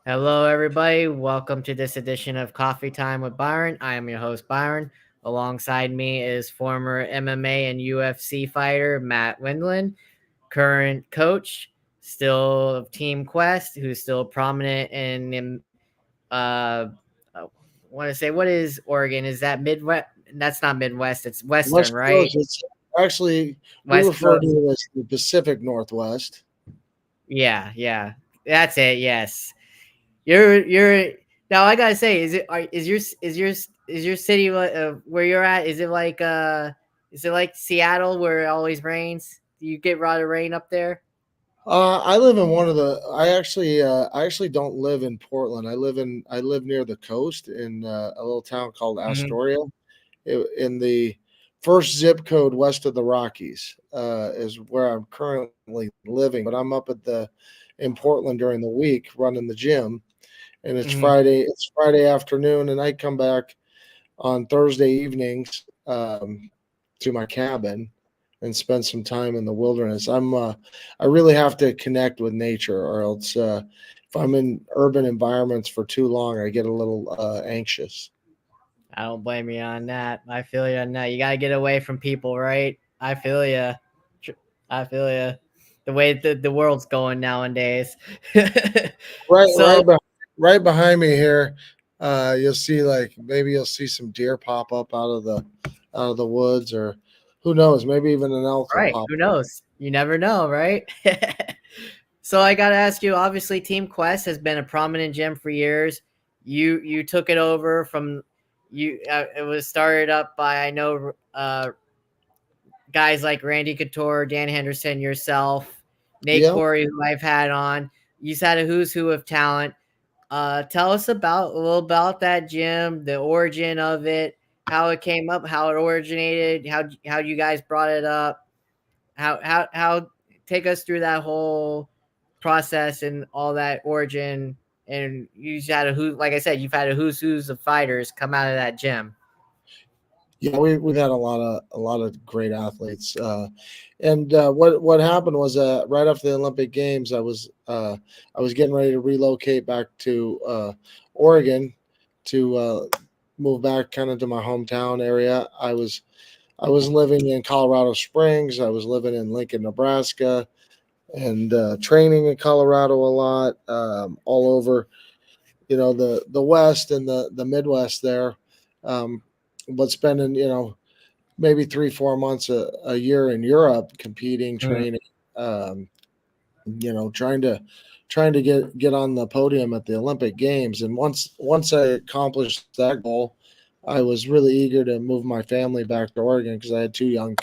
Hello, everybody. Welcome to this edition of Coffee Time with Byron. I am your host, Byron. Alongside me is former MMA and UFC fighter Matt Lindland, current coach, still of Team Quest, who's still prominent in I want to say, what is Oregon? Is that Midwest? That's not Midwest. It's Western, West right? Coast, it's actually we West refer to Coast. it as the Pacific Northwest. Yeah. That's it. Yes. You're now. I gotta say, is your city where you're at? Is it like Seattle where it always rains? Do you get a lot of rain up there? I live in one of the. I actually don't live in Portland. I live near the coast in a little town called Hmm. Astoria, in the first zip code west of the Rockies. Is where I'm currently living, but I'm up in Portland during the week running the gym, and it's Hmm. Friday. It's Friday afternoon, and I come back on Thursday evenings to my cabin and spend some time in the wilderness. I really have to connect with nature, or else if I'm in urban environments for too long, I get a little anxious. I don't blame you on that. I feel you on that. You gotta get away from people, right? I feel you. I feel you. The way the world's going nowadays. Right, So right behind me here, you'll see like maybe you'll see some deer pop up out of the woods, or who knows, maybe even an elk will right, pop who up. knows? You never know, right? So I got to ask you. Obviously, Team Quest has been a prominent gym for years. You took it over from you. It was started up by I know guys like Randy Couture, Dan Henderson, yourself, Nate Yeah. Corey, who I've had on. You've had a who's who of talent. Tell us about a little about that gym, the origin of it, how it came up, how it originated, how you guys brought it up, how take us through that whole process and all that origin. And you had a who, like I said, you've had a who's of fighters come out of that gym. Yeah, we've had a lot of great athletes, and what happened was right after the Olympic Games, I was getting ready to relocate back to Oregon to move back kind of to my hometown area. I was living in Colorado Springs. I was living in Lincoln, Nebraska, and training in Colorado a lot, all over the West and the Midwest there. Um, but spending maybe 3 4 months a year in Europe competing, Mhm. training, um, trying to get on the podium at the Olympic Games. And once I accomplished that goal, I was really eager to move my family back to Oregon because I had two young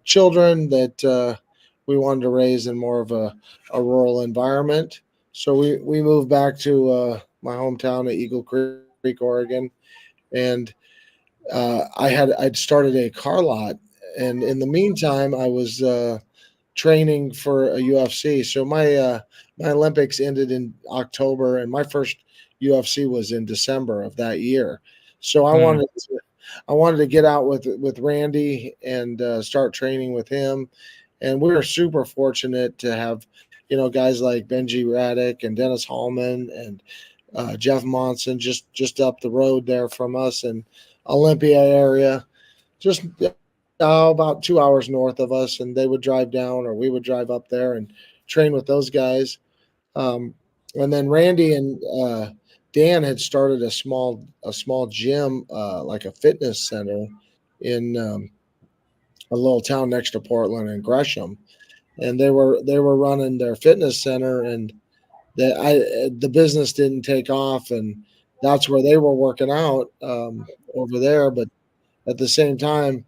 children that we wanted to raise in more of a rural environment. So we moved back to my hometown of Eagle Creek, Oregon, and I'd started a car lot, and in the meantime, I was training for a UFC. So my Olympics ended in October, and my first UFC was in December of that year. So Mhm. I wanted to get out with Randy and start training with him. And we were super fortunate to have guys like Benji Raddick and Dennis Hallman and Jeff Monson just up the road there from us in Olympia area, just about 2 hours north of us, and they would drive down or we would drive up there and train with those guys. Um, and then Randy and Dan had started a small gym, like a fitness center in a little town next to Portland in Gresham, and they were running their fitness center, and the business didn't take off, and that's where they were working out over there. But at the same time,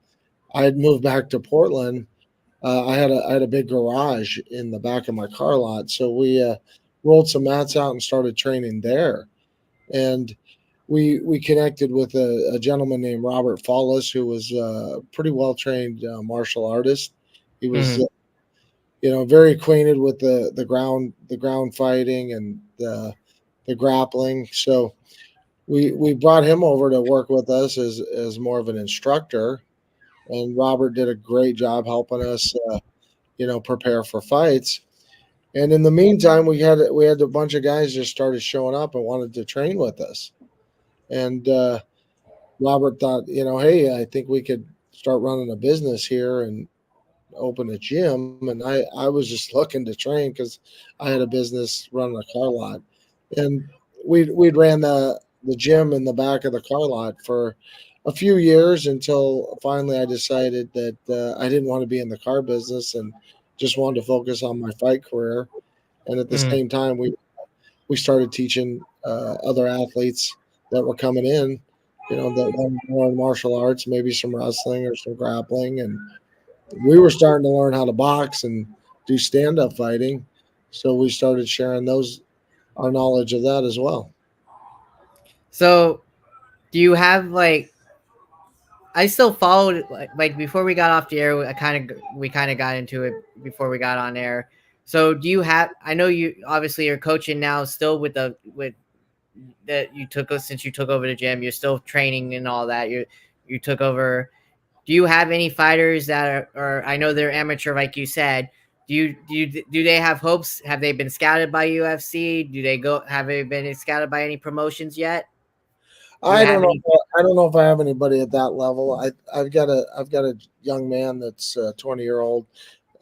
I had moved back to Portland. I had a big garage in the back of my car lot, so we rolled some mats out and started training there. And we connected with a gentleman named Robert Follis, who was a pretty well trained martial artist. He was Mhm. very acquainted with the ground fighting and the grappling. So we brought him over to work with us as more of an instructor, and Robert did a great job helping us, prepare for fights. And in the meantime, we had a bunch of guys just started showing up and wanted to train with us. And Robert thought, hey, I think we could start running a business here and open a gym. And I was just looking to train because I had a business running a car lot, and we'd ran the gym in the back of the car lot for a few years until finally I decided that I didn't want to be in the car business and just wanted to focus on my fight career. And at the Mm. same time, we started teaching other athletes that were coming in, that wanted to learn martial arts, maybe some wrestling or some grappling, and we were starting to learn how to box and do stand up fighting. So we started sharing our knowledge of that as well. So, do you have like I still followed like before we got off the air. We kind of got into it before we got on air. So do you have? I know you obviously you're coaching now, still with that you took since you took over the gym. You're still training and all that. You took over. Do you have any fighters that or I know they're amateur, like you said. Do they have hopes? Have they been scouted by UFC? Do they go? Have they been scouted by any promotions yet? Do you I have don't know. any? I don't know if I have anybody at that level. I've got a young man that's a 20-year old,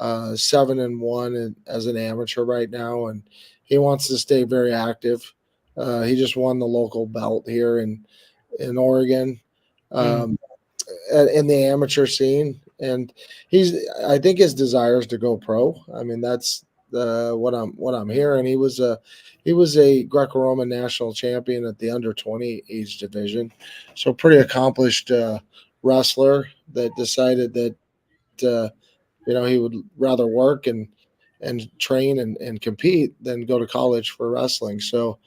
7-1 as an amateur right now, and he wants to stay very active. He just won the local belt here in Oregon. Mm, Um, in the amateur scene, and he's I think his desire is to go pro. I mean, that's what I'm hearing. He was a Greco-Roman national champion at the under 20 age division, so pretty accomplished wrestler that decided that he would rather work and train and compete than go to college for wrestling. So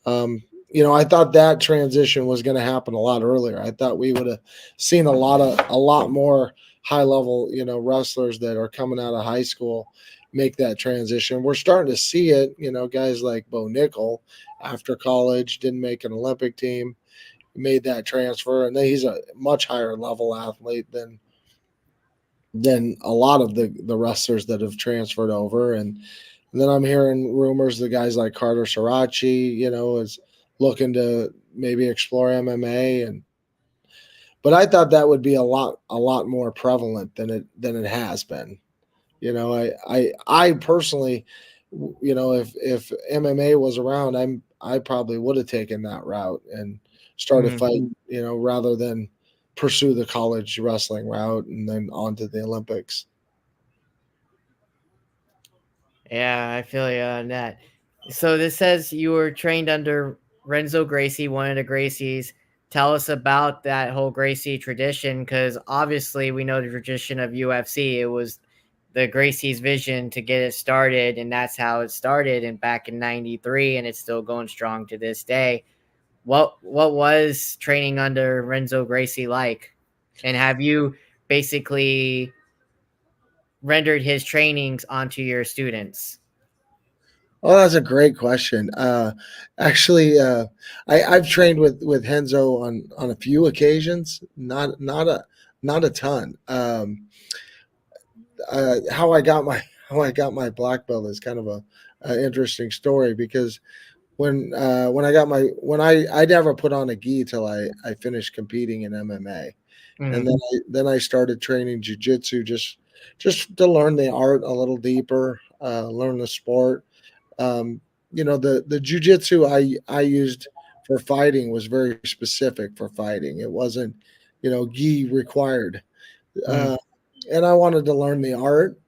I thought that transition was going to happen a lot earlier. I thought we would have seen a lot more high level, wrestlers that are coming out of high school make that transition. We're starting to see it, guys like Bo Nickel after college didn't make an Olympic team, made that transfer, and then he's a much higher level athlete than a lot of the wrestlers that have transferred over. And then I'm hearing rumors the guys like Carter Sarachi, is looking to maybe explore MMA, but I thought that would be a lot more prevalent than it has been. I personally, if MMA was around, I probably would have taken that route and started mm. fighting, rather than pursue the college wrestling route and then on to the Olympics. Yeah, I feel you on that. So this says you were trained under Renzo Gracie, one of the Gracies. Tell us about that whole Gracie tradition, because obviously we know the tradition of UFC. It was the Gracie's vision to get it started, and that's how it started. And back in '93, and it's still going strong to this day. What was training under Renzo Gracie like? And have you basically rendered his trainings onto your students? Oh, that's a great question. Actually, I've trained with Henzo on a few occasions, not a ton. How I got my how I got my black belt is kind of a interesting story because when I got when I never put on a gi till I finished competing in MMA, and Mm, then I started training jujitsu just to learn the art a little deeper, learn the sport. um, the jujitsu I used for fighting was very specific for fighting. It wasn't, gi required, mm, uh, and I wanted to learn the art,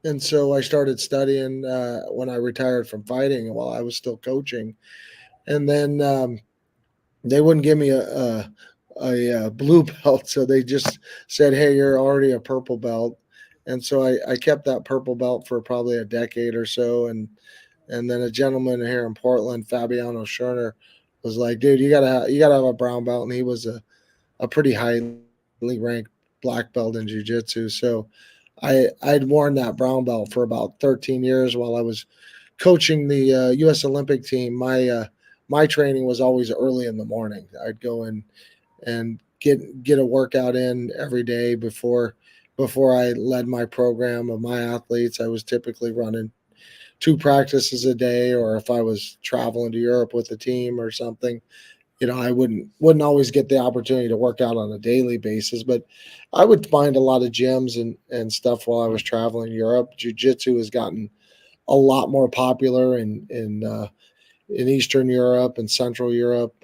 and so I started studying when I retired from fighting while I was still coaching, and then they wouldn't give me a blue belt, so they just said, "Hey, you're already a purple belt." And so I kept that purple belt for probably a decade or so, and then a gentleman here in Portland, Fabiano Scherner, was like, "Dude, you gotta have a brown belt," and he was a pretty highly ranked black belt in jujitsu. So I'd worn that brown belt for about 13 years while I was coaching the U.S. Olympic team. My training was always early in the morning. I'd go in and get a workout in every day before I led my program of my athletes. I was typically running two practices a day, or if I was traveling to Europe with a team or something, I wouldn't always get the opportunity to work out on a daily basis, but I would find a lot of gyms and stuff while I was traveling Europe. Jiu-jitsu has gotten a lot more popular in Eastern Europe and Central Europe,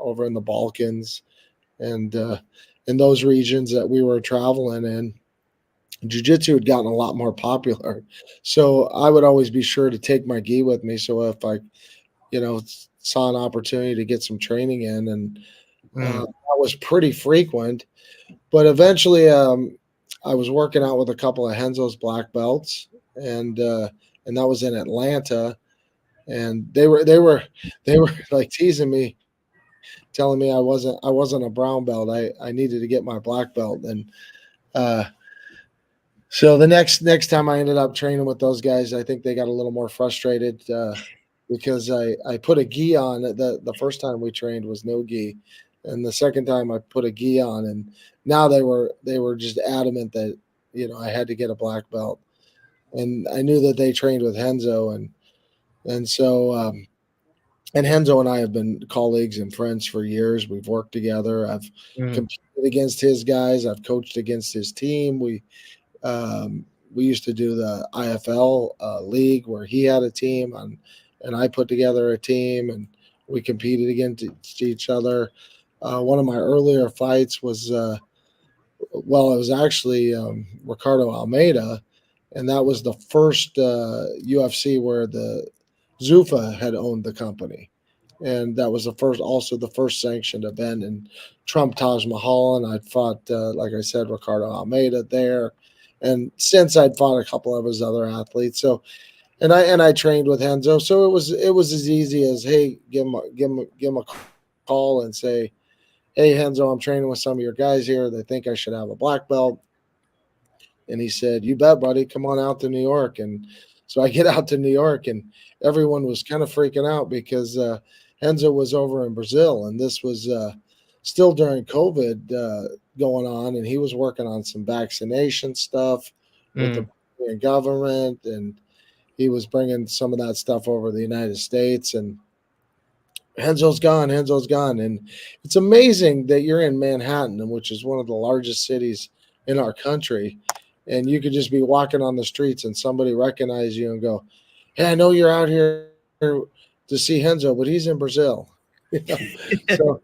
over in the Balkans, and in those regions that we were traveling in. Jiu-jitsu had gotten a lot more popular, so I would always be sure to take my gi with me. So if I, saw an opportunity to get some training in, and Mm, that was pretty frequent. But eventually, I was working out with a couple of Henzo's black belts, and that was in Atlanta, and they were like teasing me, telling me I wasn't a brown belt. I needed to get my black belt, and uh, so the next time I ended up training with those guys, I think they got a little more frustrated, because I put a gi on. The first time we trained was no gi, and the second time I put a gi on, and now they were just adamant that I had to get a black belt, and I knew that they trained with Henzo, and so and Henzo and I have been colleagues and friends for years. We've worked together. I've mm, competed against his guys. I've coached against his team. Um, we used to do the IFL league where he had a team, and I put together a team, and we competed against each other. One of my earlier fights was, well, it was actually Ricardo Almeida, and that was the first UFC where the Zuffa had owned the company, and that was also the first sanctioned event in Trump Taj Mahal. And I'd fought, like I said, Ricardo Almeida there, and since I'd fought a couple of his other athletes. So, and I trained with Henzo, so it was as easy as, hey, give him a call and say, hey Henzo, I'm training with some of your guys here. They think I should have a black belt. And he said, "You bet, buddy. Come on out to New York." And so I get out to New York, and everyone was kind of freaking out because Henzo was over in Brazil, and this was still during COVID going on, and he was working on some vaccination stuff with the mm. Brazilian government, and he was bringing some of that stuff over to the United States, and Henzo's gone. Henzo's gone. And it's amazing that you're in Manhattan, which is one of the largest cities in our country. And you could just be walking on the streets and somebody recognize you and go, "Hey, I know you're out here to see Henzo, but he's in Brazil." you know.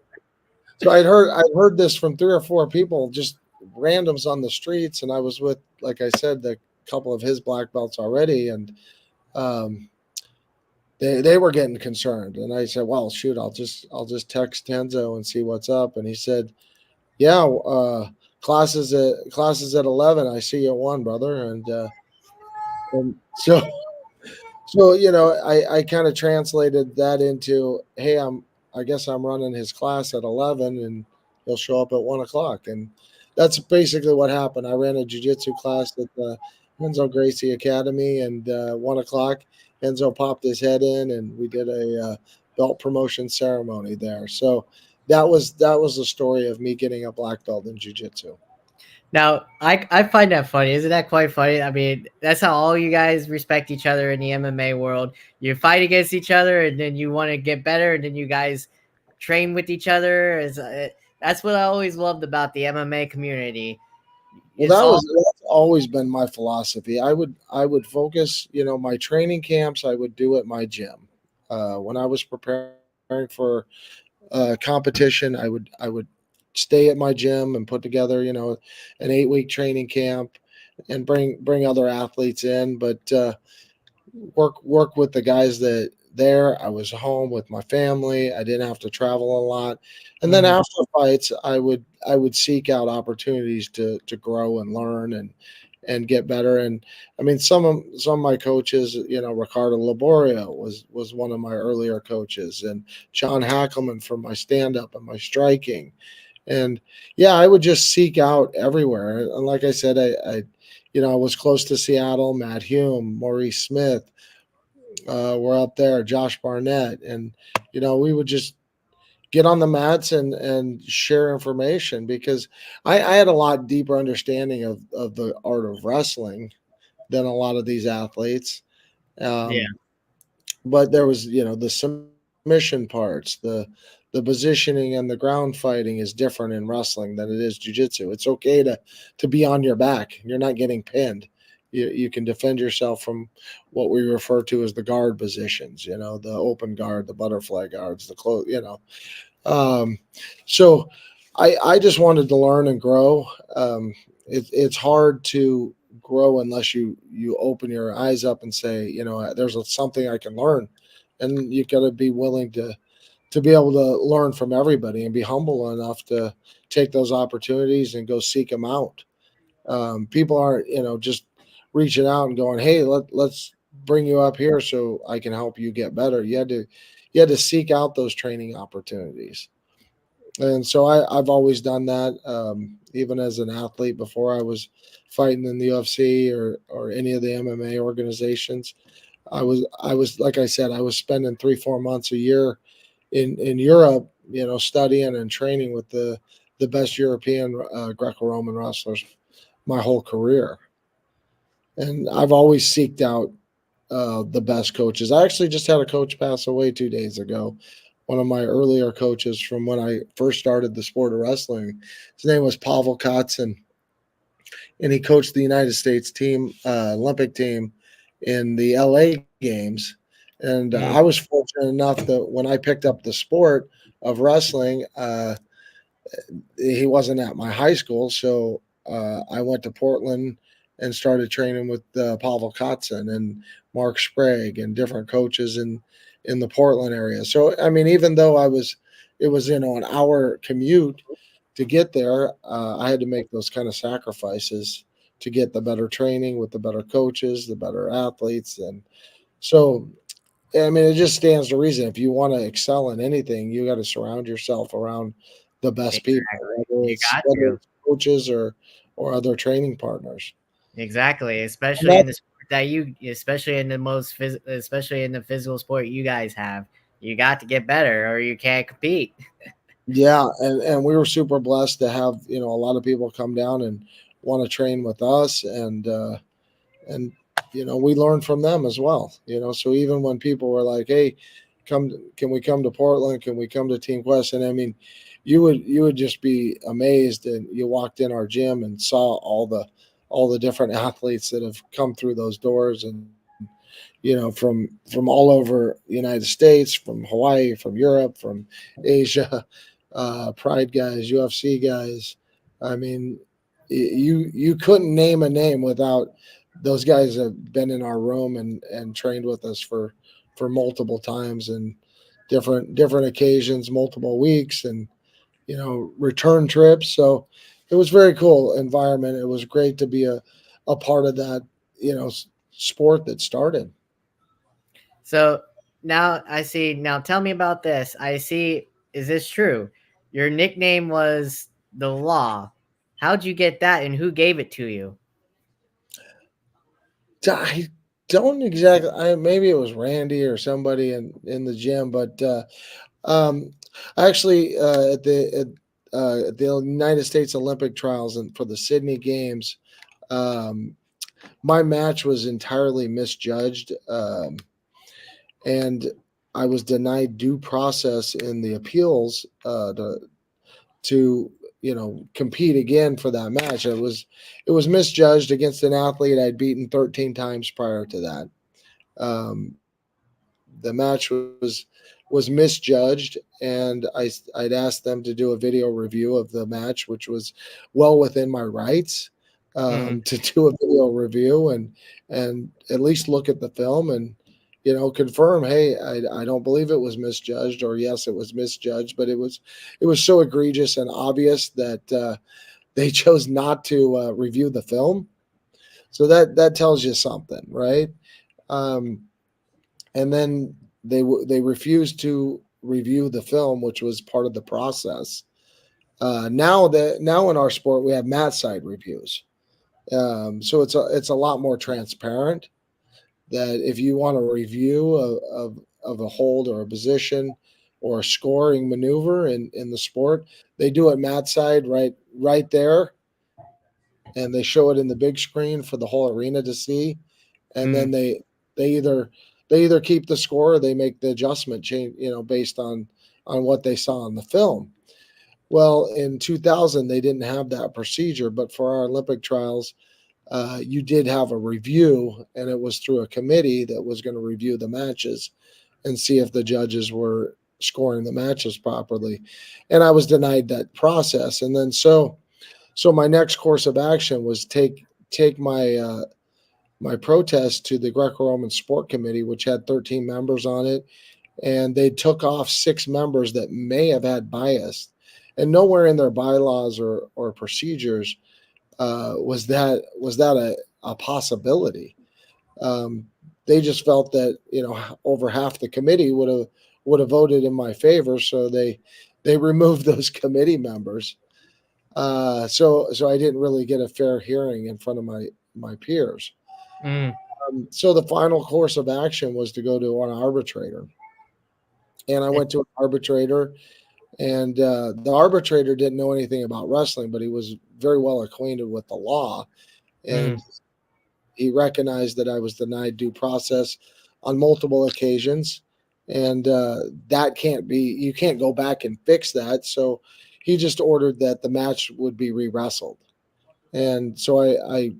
So I'd heard this from three or four people, just randoms on the streets, and I was with, like I said, the couple of his black belts already, and um, they were getting concerned, and I said, "Well, shoot, I'll just text Tenzo and see what's up." And he said, "Yeah, classes at 11. I see you at 1, brother." And so I kind of translated that into, "Hey, I guess I'm running his class at 11, and he'll show up at 1 o'clock." And that's basically what happened. I ran a jujitsu class at the Enzo Gracie Academy, and 1 o'clock, Enzo popped his head in, and we did a belt promotion ceremony there. So that was the story of me getting a black belt in jujitsu. Now, I find that funny. Isn't that quite funny? I mean, that's how all you guys respect each other in the MMA world. You fight against each other, and then you want to get better, and then you guys train with each other. That's what I always loved about the MMA community. Well, It's all that's always been my philosophy. I would focus, my training camps. I would do at my gym. When I was preparing for competition, I would stay at my gym and put together, an 8-week training camp, and bring other athletes in. But work with the guys that there. I was home with my family. I didn't have to travel a lot. And then mhm, after fights, I would seek out opportunities to grow and learn and get better. And I mean, some of my coaches, Ricardo Laborio was one of my earlier coaches, and John Hackelman for my stand up and my striking. And yeah, I would just seek out everywhere. And like I said, I was close to Seattle. Matt Hume, Maurice Smith, were up there, Josh Barnett, and we would just get on the mats and share information, because I had a lot deeper understanding of the art of wrestling than a lot of these athletes. Yeah. Um, but there was, the submission parts, the positioning and the ground fighting is different in wrestling than it is jujitsu. It's okay to be on your back. You're not getting pinned. You can defend yourself from what we refer to as the guard positions. The open guard, the butterfly guards, the close. Um, so I just wanted to learn and grow. It's hard to grow unless you open your eyes up and say, there's something I can learn, and you got to be willing to be able to learn from everybody and be humble enough to take those opportunities and go seek them out. People aren't, just reaching out and going, "Hey, let's bring you up here so I can help you get better." You had to seek out those training opportunities. And so I've always done that, even as an athlete before I was fighting in the UFC or any of the MMA organizations. I was like I said, I was spending 3-4 months a year in Europe, studying and training with the best European Greco-Roman wrestlers my whole career, and I've always seeked out the best coaches. I actually just had a coach pass away 2 days ago. One of my earlier coaches from when I first started the sport of wrestling. His name was Pavel Kotzen, and he coached the United States team, Olympic team, in the LA games. And I Mm. was fortunate enough that when I picked up the sport of wrestling, he wasn't at my high school, so I went to Portland and started training with Pavel Kotzen and Mark Sprague and different coaches in the Portland area. So I mean, even though it was an hour commute to get there, I had to make those kind of sacrifices to get the better training with the better coaches, the better athletes, and so I mean, it just stands to reason. If you want to excel in anything, you got to surround yourself around the best people, Exactly. You got whether to. it's coaches or other training partners. Exactly, And especially in the that's sport that especially in the especially in the physical sport you guys have. You got to get better or you can't compete. yeah, and we were super blessed to have a lot of people come down and want to train with us, and we learned from them as well. So even when people were like, "Hey, can we come to Portland? Can we come to Team Quest?" And I mean, you would just be amazed, and you walked in our gym and saw all the different athletes that have come through those doors, and from all over the United States, from Hawaii, from Europe, from Asia, Pride guys, UFC guys. I mean, you couldn't name a name without those guys have been in our room and trained with us for multiple times and different occasions, multiple weeks, and return trips. So it was very cool environment. It was great to be a part of that sport that started. So now I see. Now tell me about this. I see. Is this true? Your nickname was the Law. How'd you get that, and who gave it to you? I don't exactly. Maybe it was Randy or somebody in the gym, but um, actually at the United States Olympic trials and for the Sydney Games, um, my match was entirely misjudged, and I was denied due process in the appeals to compete again for that match. It was misjudged against an athlete I'd beaten 13 times prior to that. The match was misjudged, and I'd asked them to do a video review of the match, which was well within my rights, Hmm. to do a video review and at least look at the film and confirm, hey, I don't believe it was misjudged, or yes, it was misjudged, but it was so egregious and obvious that they chose not to review the film. So that tells you something, right? Um, and then they refused to review the film, which was part of the process. Now in our sport we have mat side reviews, so it's a lot more transparent. That if you want a review of a hold or a position or a scoring maneuver in the sport, they do it mat side right there, and they show it in the big screen for the whole arena to see, and then Mm. They either keep the score or they make the adjustment change, based on what they saw in the film. Well, in 2000, they didn't have that procedure, but for our Olympic trials, you did have a review, and it was through a committee that was going to review the matches and see if the judges were scoring the matches properly. And I was denied that process. And then so my next course of action was take my protest to the Greco-Roman Sport Committee, which had 13 members on it, and they took off 6 members that may have had bias. And nowhere in their bylaws or procedures was that a possibility. Um, they just felt that over half the committee would have voted in my favor, so they removed those committee members. So I didn't really get a fair hearing in front of my peers. Mm, So the final course of action was to go to an arbitrator, and I went to an arbitrator, and the arbitrator didn't know anything about wrestling, but he was very well acquainted with the law, mm, and he recognized that I was denied due process on multiple occasions, and that can't be. You can't go back and fix that. So he just ordered that the match would be re-wrestled, and so I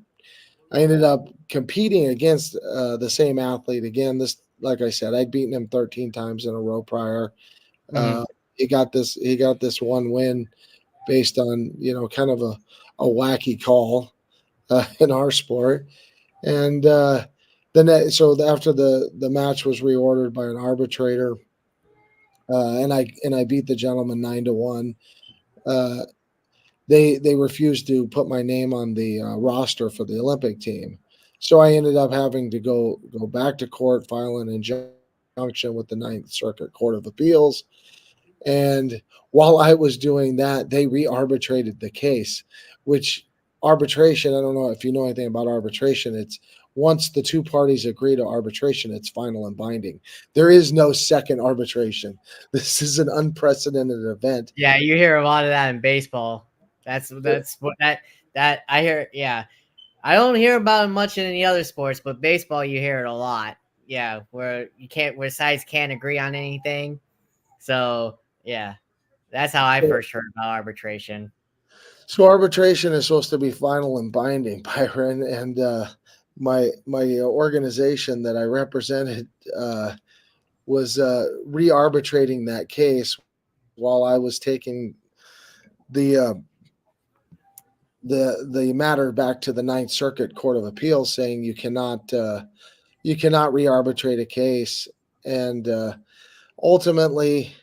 ended up competing against the same athlete again. This, like I said, I'd beaten him 13 times in a row prior. mm. He got this one win based on kind of a wacky call in our sport. And so after the match was reordered by an arbitrator, and I beat the gentleman 9-1. Uh, they refused to put my name on the roster for the Olympic team. So I ended up having to go back to court, file an injunction with the Ninth Circuit Court of Appeals. And while I was doing that, they re-arbitrated the case, which arbitration, I don't know if you know anything about arbitration. It's once the two parties agree to arbitration, it's final and binding. There is no second arbitration. This is an unprecedented event. Yeah, you hear a lot of that in baseball. That's what that I hear. Yeah, I don't hear about it much in any other sports, but baseball you hear it a lot. Yeah, where sides can't agree on anything. So yeah, that's how I So, first heard about arbitration. so arbitration is supposed to be final and binding, Byron, and my organization that I represented was re-arbitrating that case while I was taking the the matter back to the Ninth Circuit Court of Appeals, saying you cannot re-arbitrate a case, and ultimately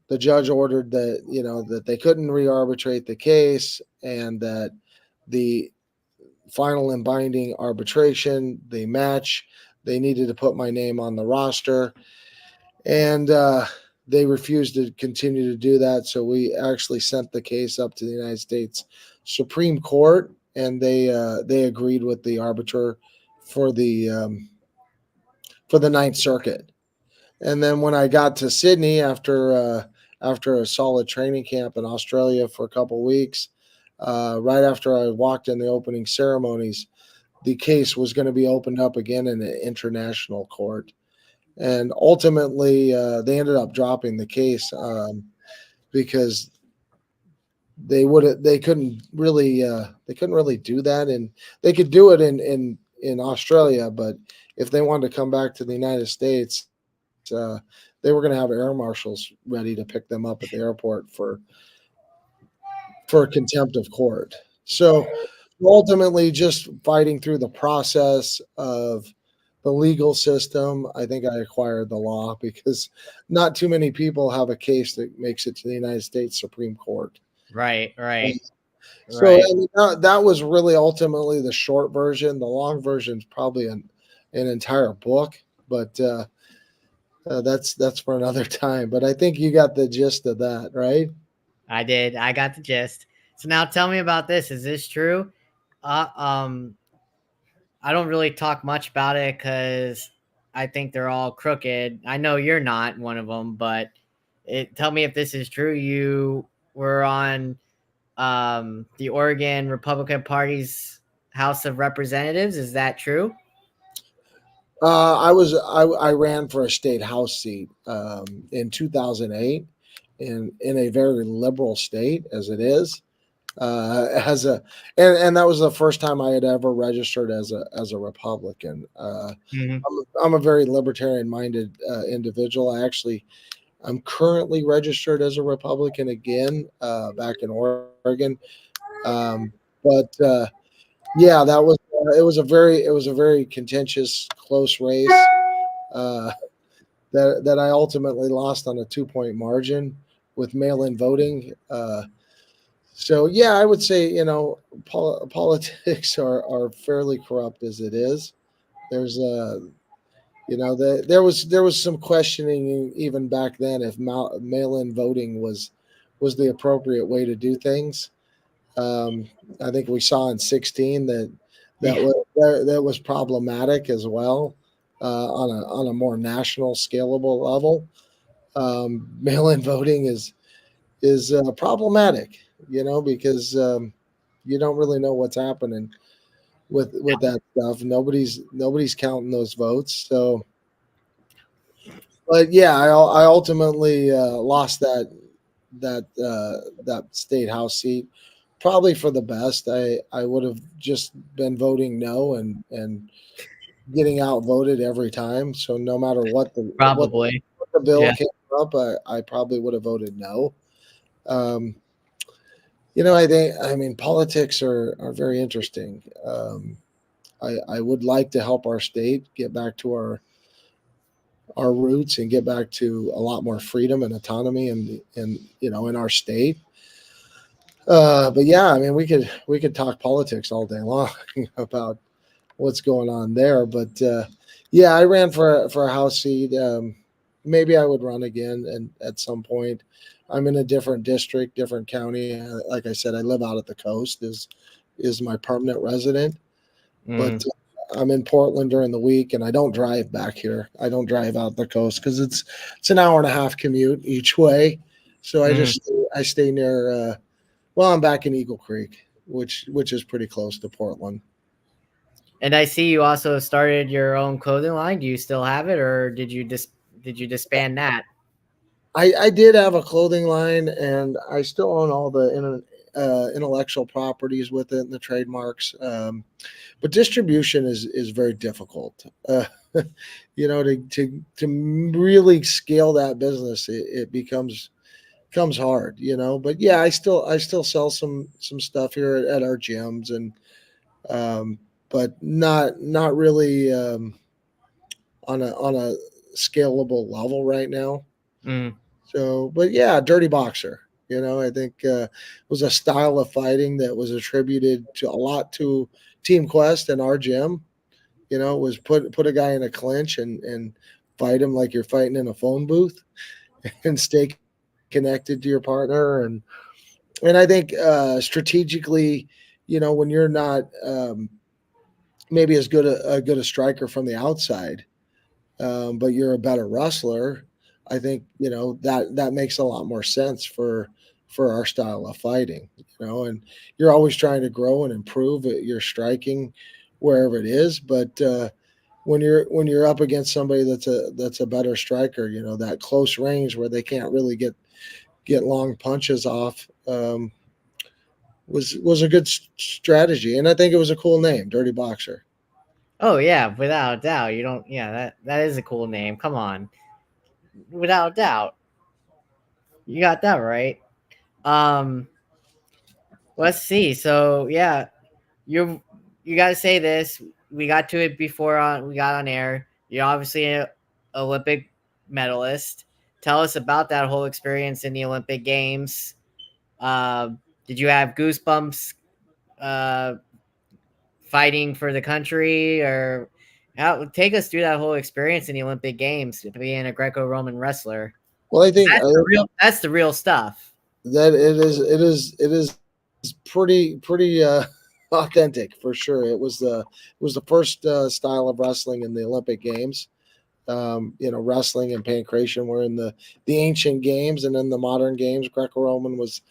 the judge ordered that they couldn't re-arbitrate the case, and that the final and binding arbitration, the match, they needed to put my name on the roster, and they refused to continue to do that. So we actually sent the case up to the United States Supreme Court, and they agreed with the arbiter for the Ninth Circuit. And then when I got to Sydney after a solid training camp in Australia for a couple of weeks, right after I walked in the opening ceremonies, the case was going to be opened up again in an international court. And ultimately, they ended up dropping the case because they couldn't really do that, and they could do it in Australia, but if they wanted to come back to the United States, they were going to have air marshals ready to pick them up at the airport for contempt of court. So ultimately, just fighting through the process of the legal system, I think I acquired the law because not too many people have a case that makes it to the United States Supreme Court. Right, right, So right. I mean, that was really ultimately the short version. The long version is probably an entire book, but that's for another time. But I think you got the gist of that, right? I did. I got the gist. So now tell me about this. Is this true? Uh, um, I don't really talk much about it because I think they're all crooked. I know you're not one of them, but tell me if this is true. You were on the Oregon Republican Party's House of Representatives. Is that true? I ran for a state house seat in 2008 in a very liberal state as it is. As a and that was the first time I had ever registered as a Republican. Mhm. I'm a very libertarian minded individual. I'm currently registered as a Republican again back in Oregon. But yeah, that was it was a very contentious, close race uh, that I ultimately lost on a 2 point margin with mail in voting. So yeah, I would say politics are fairly corrupt as it is. There's there was some questioning even back then if mail in voting was the appropriate way to do things. Um, I think we saw in 16 Yeah, that was problematic as well on a more national scalable level. Mail-in voting is problematic, because you don't really know what's happening with that stuff. Nobody's counting those votes. So, but yeah, I ultimately lost that state house seat, probably for the best. I would have just been voting no and getting outvoted every time. So no matter probably. what the bill Yeah. came up, I probably would have voted no. Um, I mean politics are very interesting. I would like to help our state get back to our roots and get back to a lot more freedom and autonomy in our state. But yeah, I mean, we could talk politics all day long about what's going on there. But yeah, I ran for a house seat. Maybe I would run again, and at some point, I'm in a different district, different county. Like I said, I live out at the coast. Is my permanent resident, but Mm, I'm in Portland during the week, and I don't drive back here. I don't drive out the coast because it's an hour and a half commute each way. So mm. I stay near. Well, I'm back in Eagle Creek, which is pretty close to Portland. And I see you also started your own clothing line. Do you still have it, or did you disband that? I did have a clothing line, and I still own all the intellectual properties with it and the trademarks. But distribution is very difficult. To really scale that business, it becomes hard. But yeah, I still sell some stuff here at our gyms, and um, but not really on a scalable level right now. Mm, So, but yeah, Dirty Boxer. I think was a style of fighting that was attributed to a lot to Team Quest and our gym. Was put a guy in a clinch and fight him like you're fighting in a phone booth and stay connected to your partner. And I think strategically, when you're not maybe as good a striker from the outside, but you're a better wrestler, I think that makes a lot more sense for our style of fighting. And you're always trying to grow and improve your striking wherever it is, but when you're up against somebody that's a better striker, that close range where they can't really get long punches off. Was a good strategy, and I think it was a cool name, Dirty Boxer. oh yeah, without a doubt. You don't. Yeah, that is a cool name. Come on, without a doubt, you got that right. Um, let's see. So yeah, you got to say this. We got to it before we got on air. You're obviously an Olympic medalist. Tell us about that whole experience in the Olympic Games. Uh, did you have goosebumps uh, fighting for the country, or take us through that whole experience in the Olympic Games, being a Greco-Roman wrestler? Well, That's the real stuff. that it is pretty authentic for sure. It was the first style of wrestling in the Olympic Games. Wrestling and pancration were in the ancient games, and in the modern games, Greco-Roman was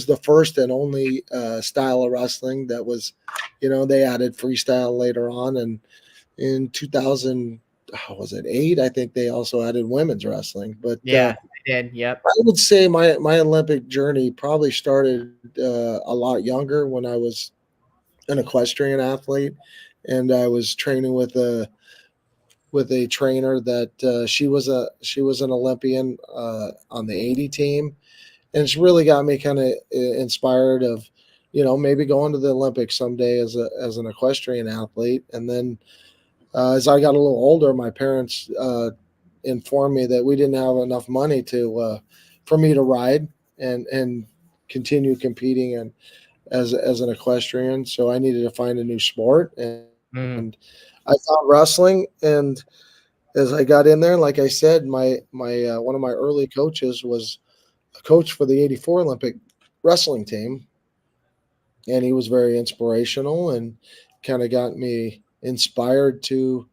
the first and only style of wrestling that was. They added freestyle later on, and in 2000. how was it, 8? I think they also added women's wrestling. But Yeah, I did. Yep. I would say my Olympic journey probably started a lot younger when I was an equestrian athlete, and I was training with a trainer that she was an Olympian on the 80 team, and it's really got me kind of inspired of, maybe going to the Olympics someday as an equestrian athlete. And then as I got a little older, my parents informed me that we didn't have enough money to for me to ride and continue competing and as an equestrian. So I needed to find a new sport, and Mm. I found wrestling. And as I got in there, like I said, my one of my early coaches was a coach for the '84 Olympic wrestling team, and he was very inspirational and kind of got me inspired to,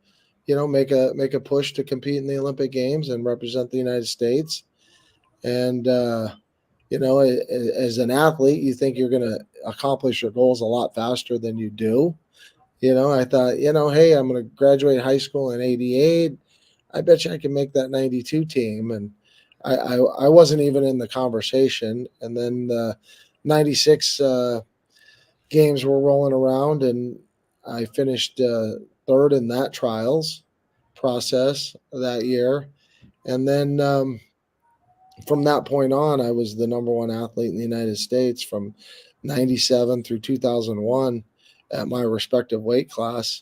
make a push to compete in the Olympic Games and represent the United States. And as an athlete, you think you're going to accomplish your goals a lot faster than you do. I thought, hey, I'm going to graduate high school in '88. I bet you I can make that '92 team. And I wasn't even in the conversation. And then the '96 games were rolling around, and I finished third in that trials process that year. And then from that point on, I was the number one athlete in the United States from '97 through 2001 at my respective weight class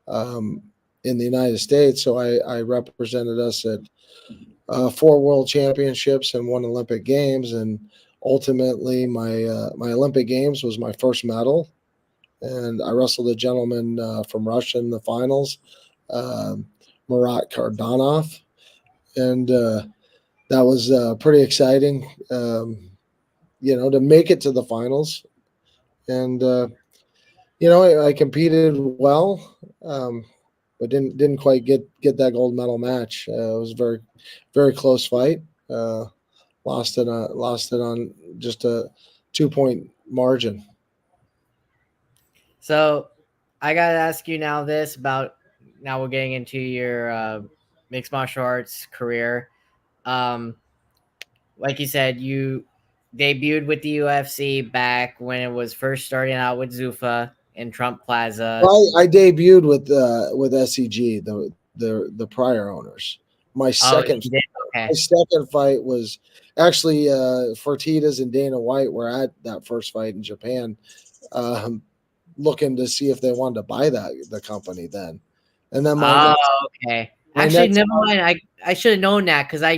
um, in the United States. So I represented us at 4 world championships and 1 Olympic Games. And ultimately, my Olympic Games was my first medal. And I wrestled a gentleman from Russia in the finals, um, Murat Kardanov. And that was pretty exciting, to make it to the finals. And I competed well, but didn't quite get that gold medal match. It was a very very close fight. Uh, lost it on just a 2 point margin. So I gotta ask you now this about now we're getting into your mixed martial arts career. Um, like you said, you debuted with the UFC back when it was first starting out with Zuffa in Trump Plaza. I debuted with SEG, the prior owners. My Oh, second you did? my Okay. second fight was actually Fertitas and Dana White were at that first fight in Japan, um, looking to see if they wanted to buy the company then. And then Oh, okay. my Actually, next never mind. I should have known that because I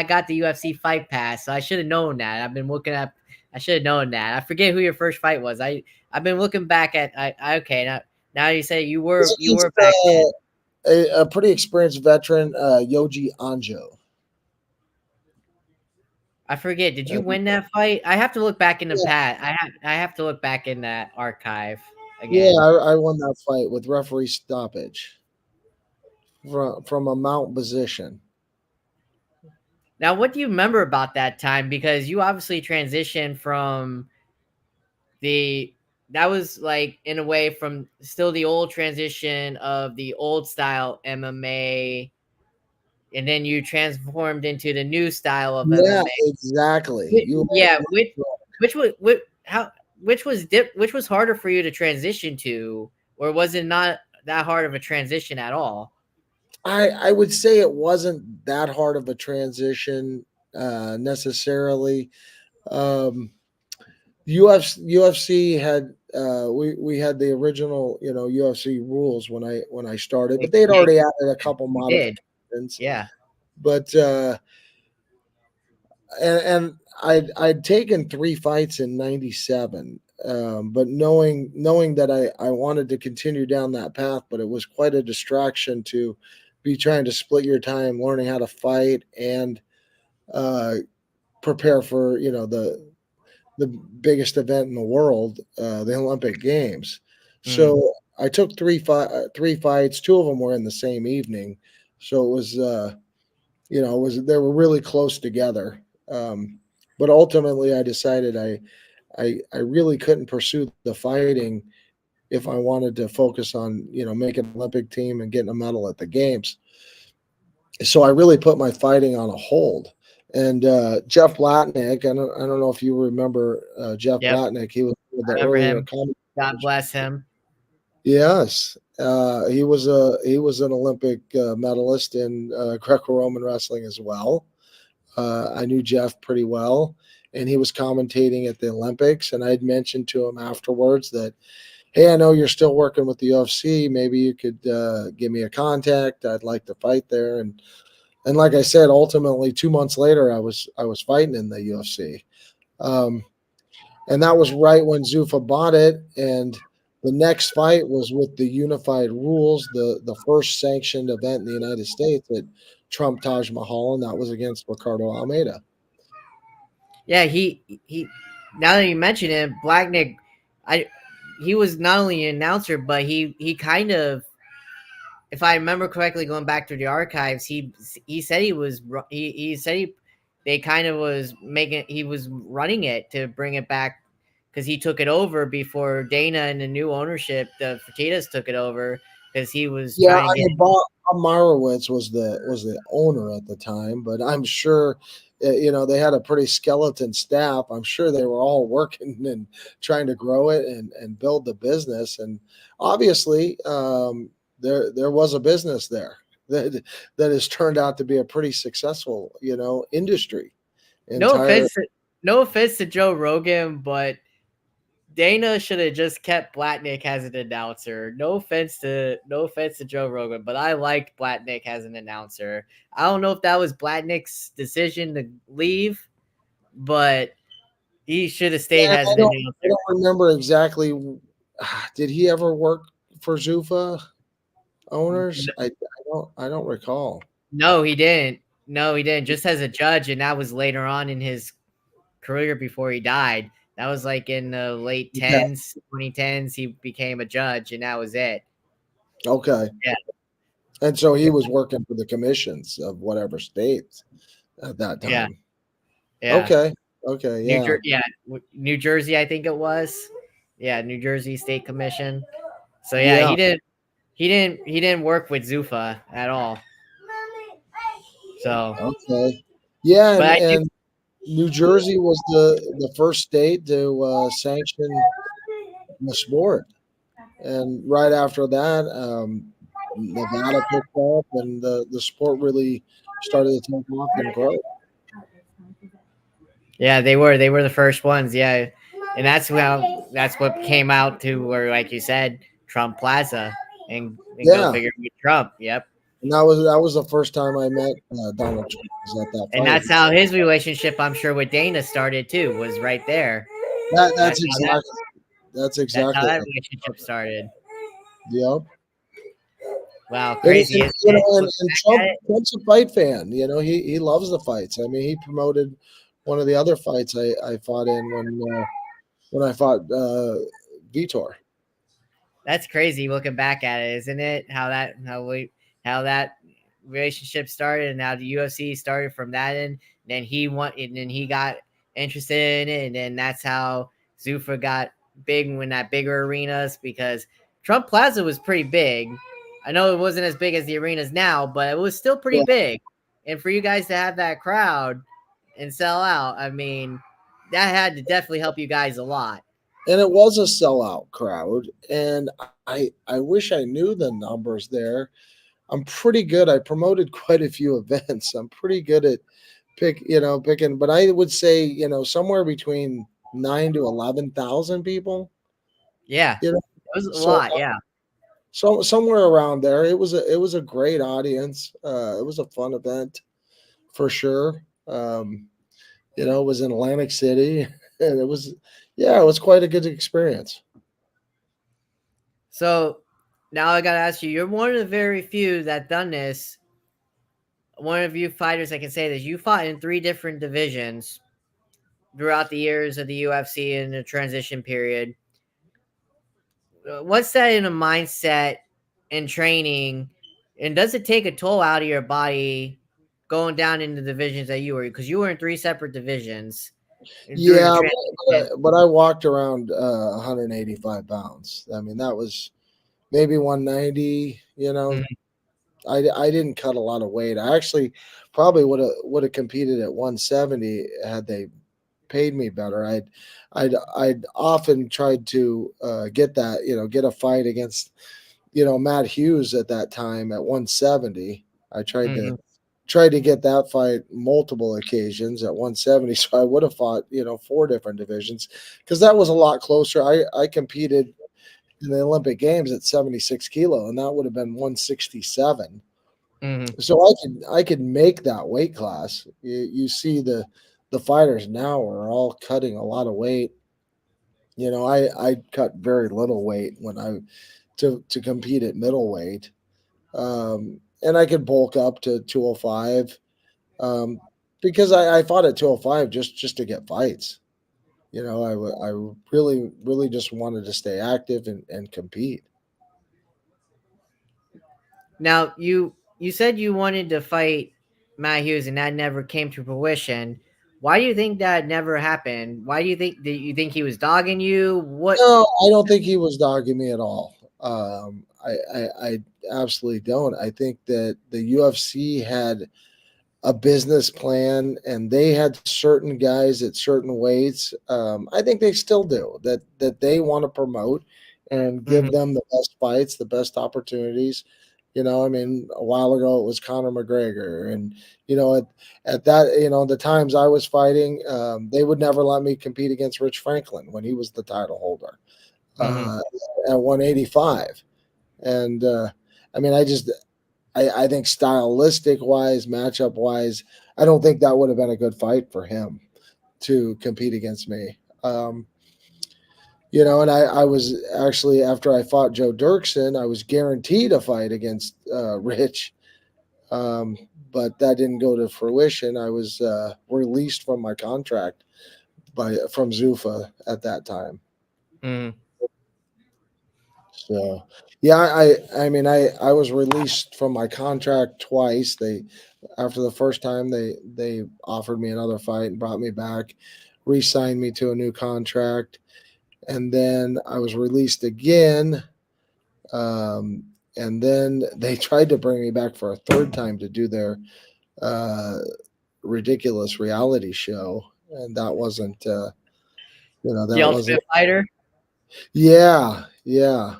got the UFC Fight Pass, so I should have known that. I've been looking at. I should have known that. I forget who your first fight was. I've been looking back at. Okay, now you say was you against were back then. a pretty experienced veteran, Yoji Anjo. I forget. Did you And, win that fight? I have to look back in the past. I have to look back in that archive yeah, again. I won that fight with referee stoppage from a mount position. Now, what do you remember about that time? Because you obviously transitioned from the that was like in a way from still the old transition of the old style MMA, and then you transformed into the new style of Yeah, MMA. exactly. You Yeah, which was harder for you to transition to, or was it not that hard of a transition at all? I would say it wasn't that hard of a transition necessarily. Um, UFC had we had the original UFC rules when I started, but they had Yeah, already added a couple you did. modifications. Yeah. But and I'd taken 3 fights in '97, but knowing that I wanted to continue down that path, but it was quite a distraction to be trying to split your time learning how to fight and uh, prepare for the biggest event in the world, the Olympic Games. Mm. So I took 3 fights. 2 of them were in the same evening, so it was it was they were really close together. Um, but ultimately, I decided I really couldn't pursue the fighting if I wanted to focus on making an Olympic team and getting a medal at the games. So I really put my fighting on a hold. And Jeff Blatnick, I don't know if you remember Jeff Yep, Blatnick. He was one of the I remember earlier him. God commentators. bless him. Yes, he was an Olympic medalist in Greco-Roman wrestling as well. I knew Jeff pretty well, and he was commentating at the Olympics. And I'd mentioned to him afterwards that, hey, I know you're still working with the UFC. Maybe you could give me a contact. I'd like to fight there. And like I said, ultimately 2 months later, I was fighting in the UFC. Um, and that was right when Zuffa bought it. And the next fight was with the Unified Rules, the first sanctioned event in the United States at Trump Taj Mahal, and that was against Ricardo Almeida. Yeah, he. Now that you mention it, Blacknick, I he was not only an announcer, but he kind of, if I remember correctly, going back through the archives, he said he said they kind of was making, he was running it to bring it back because he took it over before Dana and the new ownership, the Fertitas, took it over because he was Yeah, trying I to get. mean, Bob Marowitz was the owner at the time, but I'm sure they had a pretty skeleton staff. I'm sure they were all working and trying to grow it and build the business. And obviously, there was a business there that has turned out to be a pretty successful industry. No Entire offense, no offense to Joe Rogan, but Dana should have just kept Blatnick as an announcer. No offense to Joe Rogan, but I liked Blatnick as an announcer. I don't know if that was Blatnick's decision to leave, but he should have stayed Yeah, as I an don't I announcer. don't remember exactly. Did he ever work for Zuffa owners? I don't recall. No, he didn't. No, he didn't. Just as a judge, and that was later on in his career before he died. That was like in the late Okay. tens, 2010s. He became a judge, and that was it. Okay. Yeah, And so he was working for the commissions of whatever states at that yeah, time. yeah. Okay. Okay. Yeah. Yeah, New Jersey, I think it was. Yeah, New Jersey State Commission. So yeah, Yeah. he didn't work with Zufa at all. So, Okay. Yeah. but And I do. and New Jersey was the first state to sanction the sport, and right after that, Nevada picked up, and the sport really started to take off and grow. Yeah, they were the first ones. Yeah, and that's what came out to where, like you said, Trump Plaza, and go Yeah. figure with Trump. Yep, And that was the first time I met Donald Trump, was at that and fight. that's how his relationship, I'm sure, with Dana started too. Was right there. That That's that's how that exactly that's that's how exactly that it. relationship started. Yep. Wow, And, crazy, and isn't you it? know, and, Looking and back Trump at it. Trump's a fight fan. He loves the fights. I mean, he promoted one of the other fights I fought in when I fought Vitor. That's crazy looking back at it, isn't it? How that relationship started and how the UFC started from that end. Then and then he got interested in it, and then that's how Zuffa got big when that bigger arenas, because Trump Plaza was pretty big. I know it wasn't as big as the arenas now, but it was still pretty Yeah, big. And for you guys to have that crowd and sell out, I mean, that had to definitely help you guys a lot. and it was a sellout crowd. And I wish I knew the numbers there. I'm pretty good. I promoted quite a few events. I'm pretty good at picking. But I would say somewhere between 9 to 11,000 people. Yeah, You know, it was a so lot. Yeah. somewhere around there. It was a great audience. It was a fun event for sure. It was in Atlantic City, and it was quite a good experience. So now I gotta ask you, you're one of the very few that done this. One of you fighters I can say this. You fought in three different divisions throughout the years of the UFC in the transition period. What's that in a mindset and training? And does it take a toll out of your body going down in the divisions that you were? Because you were in three separate divisions during the Yeah, transition. but I walked around 185 pounds. I mean, that was maybe 190. Mhm. I didn't cut a lot of weight. I actually probably would have competed at 170 had they paid me better. I'd often tried to get that, get a fight against, Matt Hughes at that time at 170. I Hmm. tried to get that fight multiple occasions at 170. So I would have fought, four different divisions because that was a lot closer. I competed in the Olympic Games at 76 kilo, and that would have been 167. Hmm. So I could make that weight class. You see the fighters now are all cutting a lot of weight. I cut very little weight when I to compete at middleweight, and I could bulk up to 205, um, because I fought at 205 just to get fights. I really just wanted to stay active and compete. Now you said you wanted to fight Matt Hughes, and that never came to fruition. Why do you think that never happened? Why do you think? Did you think he was dogging you? What? No, I don't think he was dogging me at all. I absolutely don't. I think that the UFC had a business plan and they had certain guys at certain weights. I think they still do that they want to promote and give Hmm. them the best fights, the best opportunities. I mean, a while ago it was Conor McGregor, and at that, the times I was fighting, they would never let me compete against Rich Franklin when he was the title holder Hmm. uh, at 185. And I mean, I think stylistic wise, matchup wise, I don't think that would have been a good fight for him to compete against me. And I was actually, after I fought Joe Dirksen, I was guaranteed a fight against Rich, um, but that didn't go to fruition. I was released from my contract from Zuffa at that time. Hmm. So yeah, I mean I was released from my contract twice. They After the first time they offered me another fight and brought me back, re-signed me to a new contract, and then I was released again. Um, and then they tried to bring me back for a third time to do their uh, ridiculous reality show, and that wasn't The that Ultimate wasn't. Fighter. Yeah, yeah.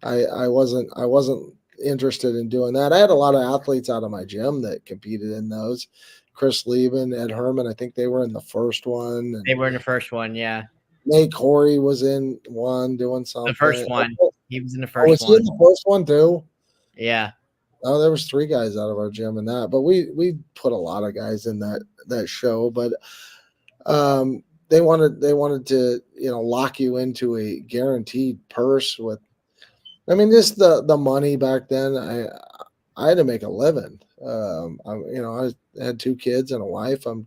I wasn't interested in doing that. I had a lot of athletes out of my gym that competed in those. Chris Lieben, Ed Herman, I think they were in the first one, They and were in the first one. Yeah, Nate Corey was in one doing the first something. one. Oh, He was in the was first he in one. the first one too? Yeah. Oh, there was three guys out of our gym in that, but we put a lot of guys in that show. But they wanted to lock you into a guaranteed purse with. I mean, just the money back then. I had to make a living. I had two kids and a wife. I'm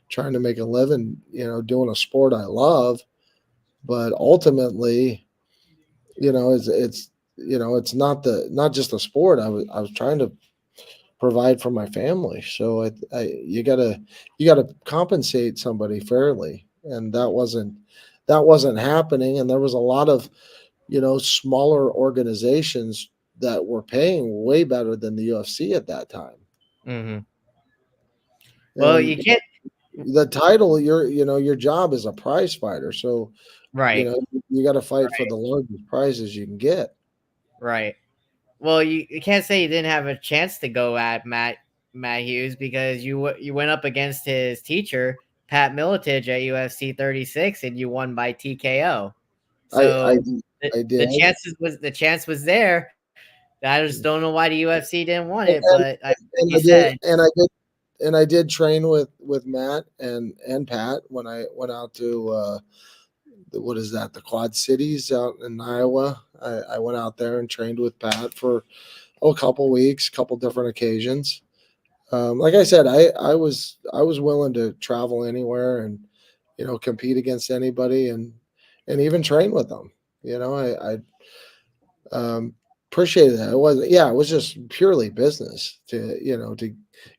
trying to make a living, doing a sport I love. But ultimately, it's not just the sport. I was trying to provide for my family. So you gotta compensate somebody fairly, and that wasn't happening. And there was a lot of smaller organizations that were paying way better than the UFC at that time. Hmm. Well, And you can't. the title, your job is a prize fighter, so Right. you got to fight for Right. the largest prizes you can get. Right. Well, you can't say you didn't have a chance to go at Matt Hughes because you went up against his teacher Pat Miletich at UFC 36 and you won by TKO. I I So I the did, chance was there. I just don't know why the UFC didn't want it, and, but and, like you and I said, did, and I did train with Matt and Pat when I went out to what is that, the Quad Cities out in Iowa. I went out there and trained with Pat for a couple weeks, couple different occasions. Like I said, I was willing to travel anywhere and compete against anybody and even train with them. I appreciated that. It was just purely business to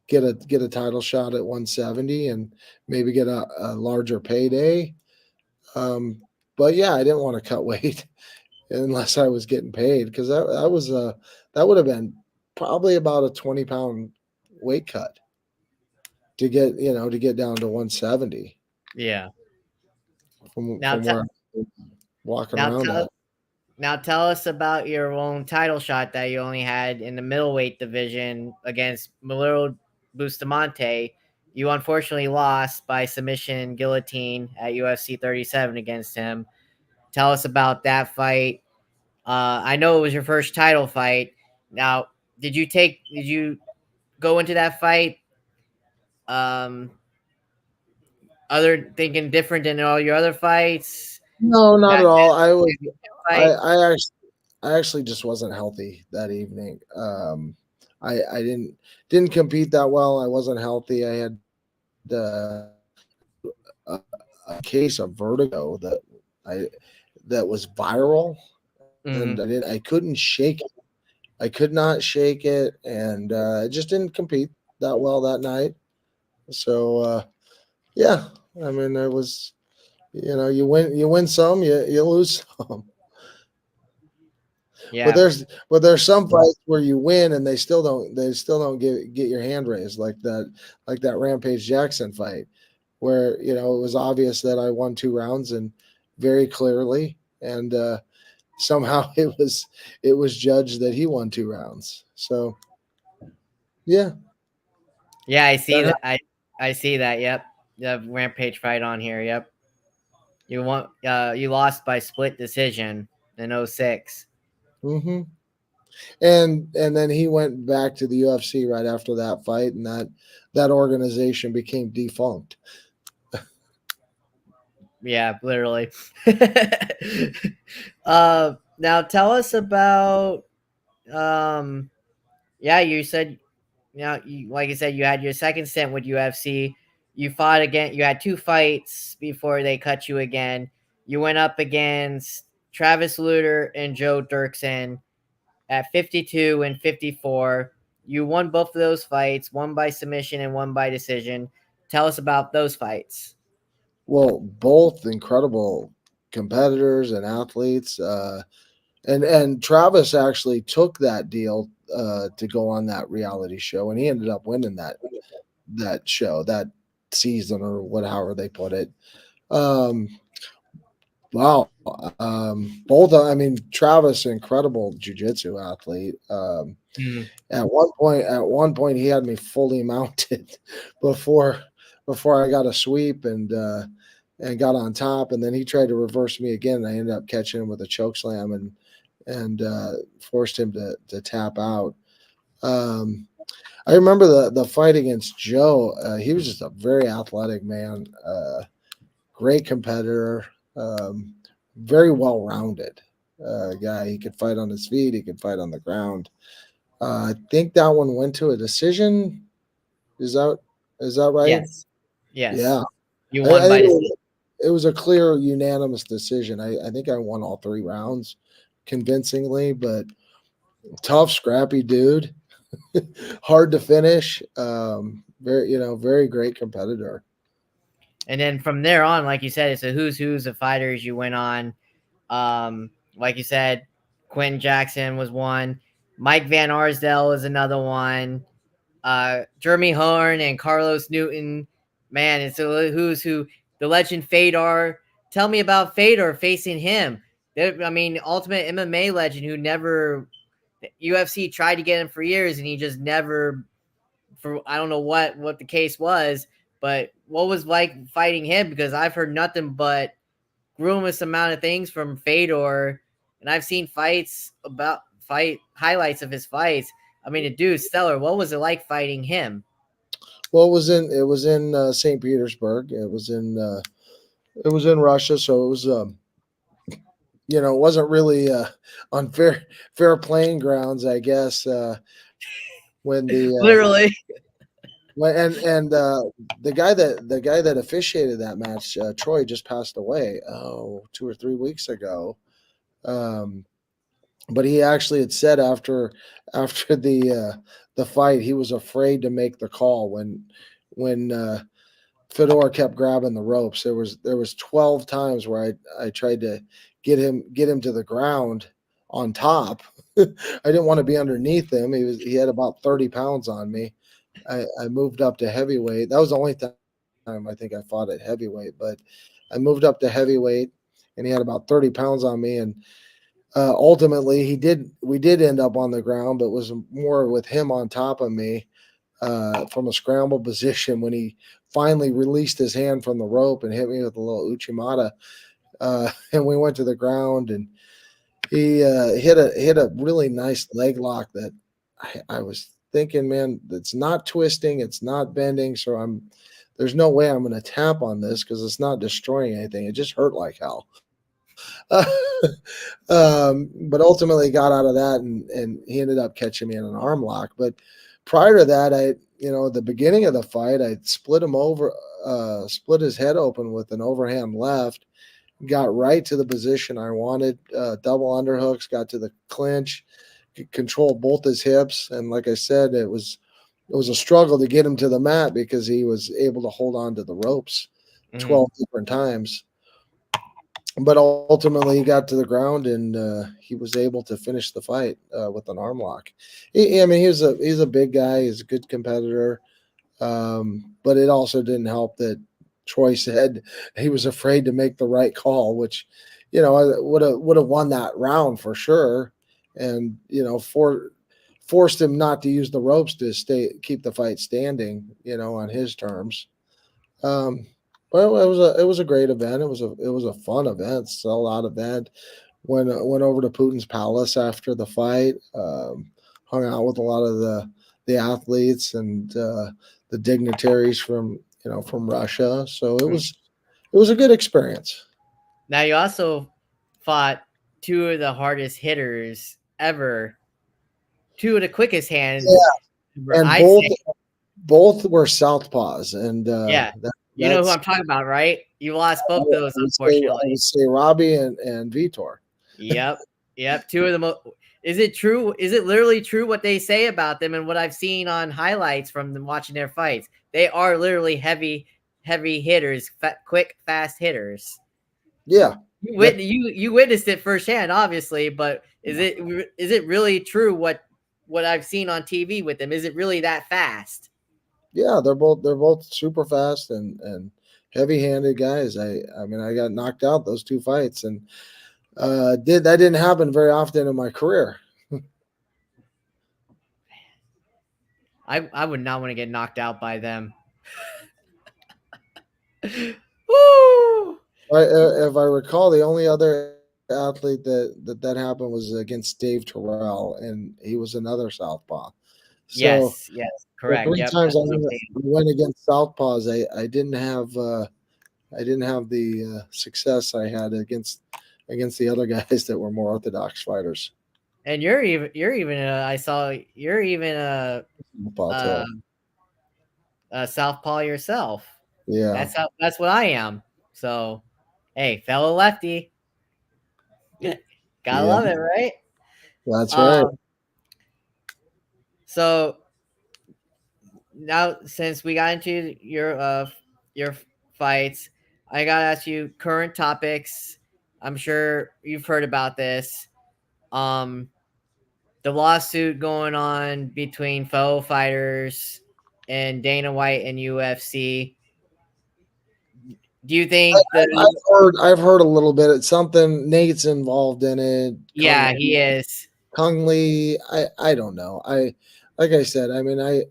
get a title shot at 170 and maybe get a larger payday. Um, but yeah, I didn't want to cut weight unless I was getting paid because that would have been. probably about a 20-pound weight cut to get down to 170 Yeah. Now, from te- where I'm walking now around tell at. now tell us about your own title shot that you only had in the middleweight division against Malero Bustamante. You unfortunately lost by submission guillotine at UFC 37 against him. Tell us about that fight. I know it was your first title fight. Now, did you go into that fight um other thinking different than all your other fights? No, not That at all. I was fight? I actually just wasn't healthy that evening. I didn't compete that well. I wasn't healthy. I had a case of vertigo I that was viral, and Mhm. I couldn't shake it. I could not shake it, and I just didn't compete that well that night. So yeah, I mean, it was, you win some, you lose some. But Yeah. there's some fights where you win and they still don't get your hand raised, like that Rampage Jackson fight, where it was obvious that I won 2 rounds and very clearly, and somehow it was judged that he won 2 rounds. So yeah, Yeah, I see that that. I see that. Yep. The Rampage fight on here. Yep. You lost by split decision in '06. happened. And then he went back to the UFC right after that fight, and that organization became defunct. Yeah, literally. Now tell us about um yeah, you said like you said, you had your second stint with UFC. You fought again. You had two fights before they cut you again. You went up against Travis Lutter and Joe Dirksen at 52 and 54. You won both of those fights, one by submission and one by decision. Tell us about those fights. Well, both incredible competitors and athletes. And Travis actually took that deal to go on that reality show, and he ended up winning that show, that season, or whatever they put it. Um, wow. Both. I mean, Travis, incredible jujitsu athlete. Mm. At one point, he had me fully mounted before before I got a sweep and got on top, and then he tried to reverse me again. And I ended up catching him with a choke slam and forced him to tap out. Um, I remember the fight against Joe. He was just a very athletic man, great competitor, um, very well rounded guy. He could fight on his feet. He could fight on the ground. I think that one went to a decision. Is that is that right? Yes. Yes. Yeah, You I won by think decision. it was a clear unanimous decision. I think I won all 3 rounds convincingly, but tough, scrappy dude, hard to finish. Very great competitor. And then from there on, like you said, it's a who's of fighters you went on. Like you said, Quentin Jackson was one. Mike Van Arsdale was another one. Jeremy Horn and Carlos Newton. Man, it's a who's who. The legend Fedor. Tell me about Fedor facing him. I mean, ultimate MMA legend who never UFC tried to get him for years and he just never. For I don't know what the case was, but what was like fighting him because I've heard nothing but groomless amount of things from Fedor, and I've seen fight highlights of his fights. I mean, the dude's stellar. What was it like fighting him? Well, it was in St. Petersburg. It was in Russia, so it was it wasn't really on fair playing grounds, I guess. When the Literally. when the guy that officiated that match, Troy, just passed away 2 or 3 weeks ago. Um, but he actually had said after the fight, he was afraid to make the call when Fedor kept grabbing the ropes. There was 12 times where I tried to get him to the ground, on top. I didn't want to be underneath him. He had about 30 pounds on me. I moved up to heavyweight. That was the only time I think I fought at heavyweight, but I moved up to heavyweight, and he had about 30 pounds on me. And ultimately, we did end up on the ground, but it was more with him on top of me from a scramble position when he finally released his hand from the rope and hit me with a little Uchimata. And we went to the ground, and he hit a really nice leg lock that I was thinking, man, it's not twisting, it's not bending, so there's no way I'm going to tap on this because it's not destroying anything. It just hurt like hell. But ultimately got out of that, and he ended up catching me in an arm lock. But prior to that, the beginning of the fight, I split his head open with an overhand left, got right to the position I wanted, double underhooks, got to the clinch, controlled both his hips, and like I said, it was a struggle to get him to the mat because he was able to hold on to the ropes Mhm. 12 different times. But ultimately, he got to the ground, and he was able to finish the fight with an arm lock. I mean, he's a big guy. He's a good competitor. But it also didn't help that Troy said he was afraid to make the right call, which, would have won that round for sure, and forced him not to use the ropes to keep the fight standing, on his terms. Um, well, it was a great event. It was a fun event, sell out event. Went over to Putin's palace after the fight. Hung out with a lot of the athletes and the dignitaries from Russia. So it Mm. was a good experience. Now you also fought two of the hardest hitters ever, two of the quickest hands. Yeah, and I say, both were southpaws, and yeah. You know who that's I'm talking about, right? You lost I both would those, I unfortunately. would say Robbie and Vitor. Yep. Yep. Two of the most. Is it true? Is it literally true what they say about them and what I've seen on highlights from them watching their fights? They are literally heavy hitters, quick, fast hitters. Yeah, yep. You witnessed it firsthand, obviously, but is it really true what I've seen on TV with them? Is it really that fast? Yeah, they're both super fast and heavy-handed guys. I mean, I got knocked out those two fights, and didn't happen very often in my career. I would not want to get knocked out by them. Woo! If I recall, the only other athlete that happened was against Dave Terrell, and he was another southpaw. So Yes, the three correct. Yep, times that's what I'm I saying. went against southpaws, I didn't have the success I had against the other guys that were more orthodox fighters. And you're even I saw you're even Southpaw a, too. a southpaw yourself. Yeah, That's what I am. So, hey, fellow lefty, gotta yeah, love it, right? that's right. Um, so now since we got into your fights, I gotta ask you current topics. I'm sure you've heard about this. Um, the lawsuit going on between fellow fighters and Dana White and UFC. Do you think the I've heard a little bit. It's something Nate's involved in it. yeah, he is. Kung Lee. I don't know. Like I said. I mean, Do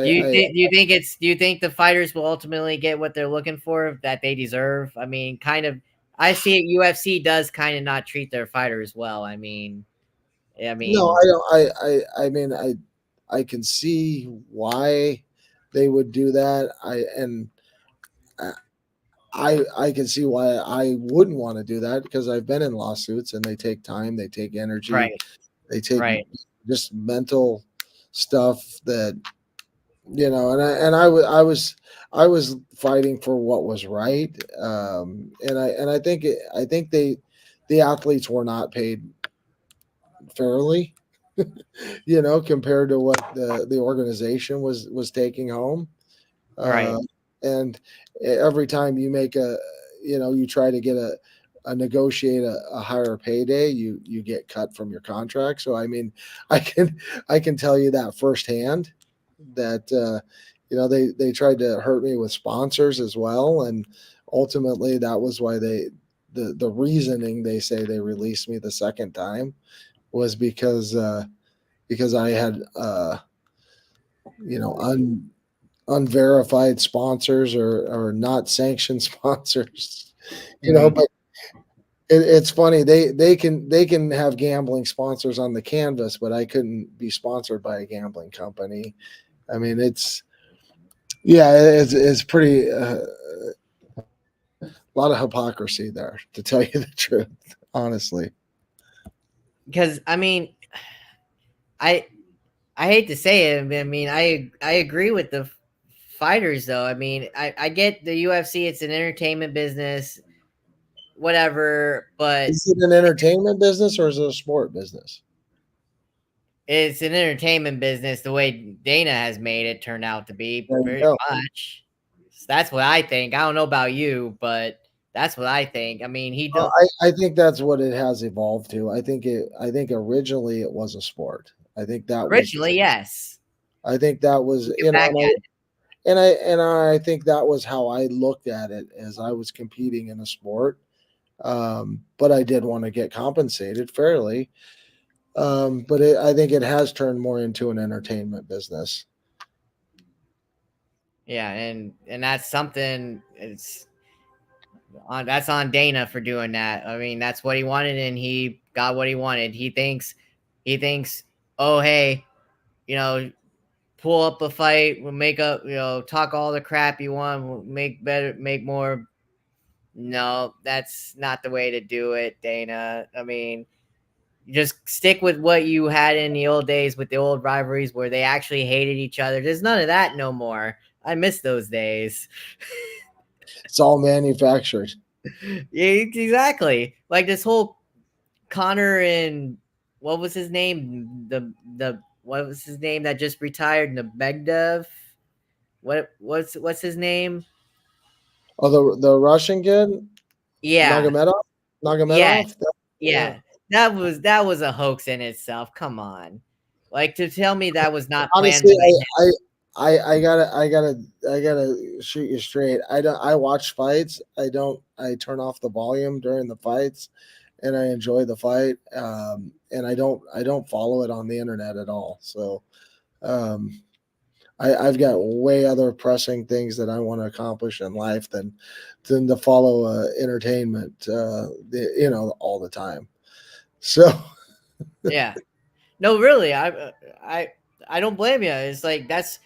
you think the fighters will ultimately get what they're looking for that they deserve? I mean, kind of I see it UFC does kind of not treat their fighters well. I no. mean, I don't. I mean, I can see why they would do that. I can see why I wouldn't want to do that because I've been in lawsuits and they take time, they take energy, right, they take right, just mental stuff that and I was fighting for what was right, and I think the athletes were not paid fairly, compared to what the organization was taking home. right, uh, and every time you make you try to get negotiate a higher payday, you get cut from your contract. So I mean, I can I can tell you that firsthand that they tried to hurt me with sponsors as well, and ultimately that was why the reasoning they say they released me the second time was because I had un unverified sponsors or not sanctioned sponsors. Mhm. But it's funny, they can have gambling sponsors on the canvas, but I couldn't be sponsored by a gambling company. I mean, yeah, it's pretty a lot of hypocrisy there, to tell you the truth, honestly. Because I mean, I I hate to say it. I mean, I agree with the fighters though. I mean, I get the UFC. It's an entertainment business, whatever, but Is it an entertainment business or is it a sport business? it's an entertainment business. The way Dana has made it turn out to be, There you pretty go. much. So that's what I think. I don't know about you, but that's what I think. I mean, he don't I think that's what it has evolved to. I think originally it was a sport. I think that was originally, yes, I think that was you get back at it. and I think that was how I looked at it as I was competing in a sport. But I did want to get compensated fairly. But I think it has turned more into an entertainment business. Yeah, and that's something. It's on that's on Dana for doing that. I mean, that's what he wanted, and he got what he wanted. He thinks, oh hey, you know, pull up a fight, we'll make up, talk all the crap you want, we'll make better, make more. No, that's not the way to do it, Dana. I mean, just stick with what you had in the old days with the old rivalries where they actually hated each other. There's none of that no more. I miss those days. It's all manufactured. Yeah, exactly. Like this whole Connor and what was his name? The what was his name that just retired? Nebegdev. What's his name? Oh, the Russian kid, Yeah. Nagomedov, Yes. Nagomedov. Yeah. Yeah. That was a hoax in itself. Come on. Like to tell me that was not planned Honestly, by him. I gotta shoot you straight. I watch fights. I turn off the volume during the fights, and I enjoy the fight. And I don't follow it on the internet at all. So um, I've got way other pressing things that I want to accomplish in life than to follow entertainment. All the time. So Yeah. No, really. I I don't blame you. It's like that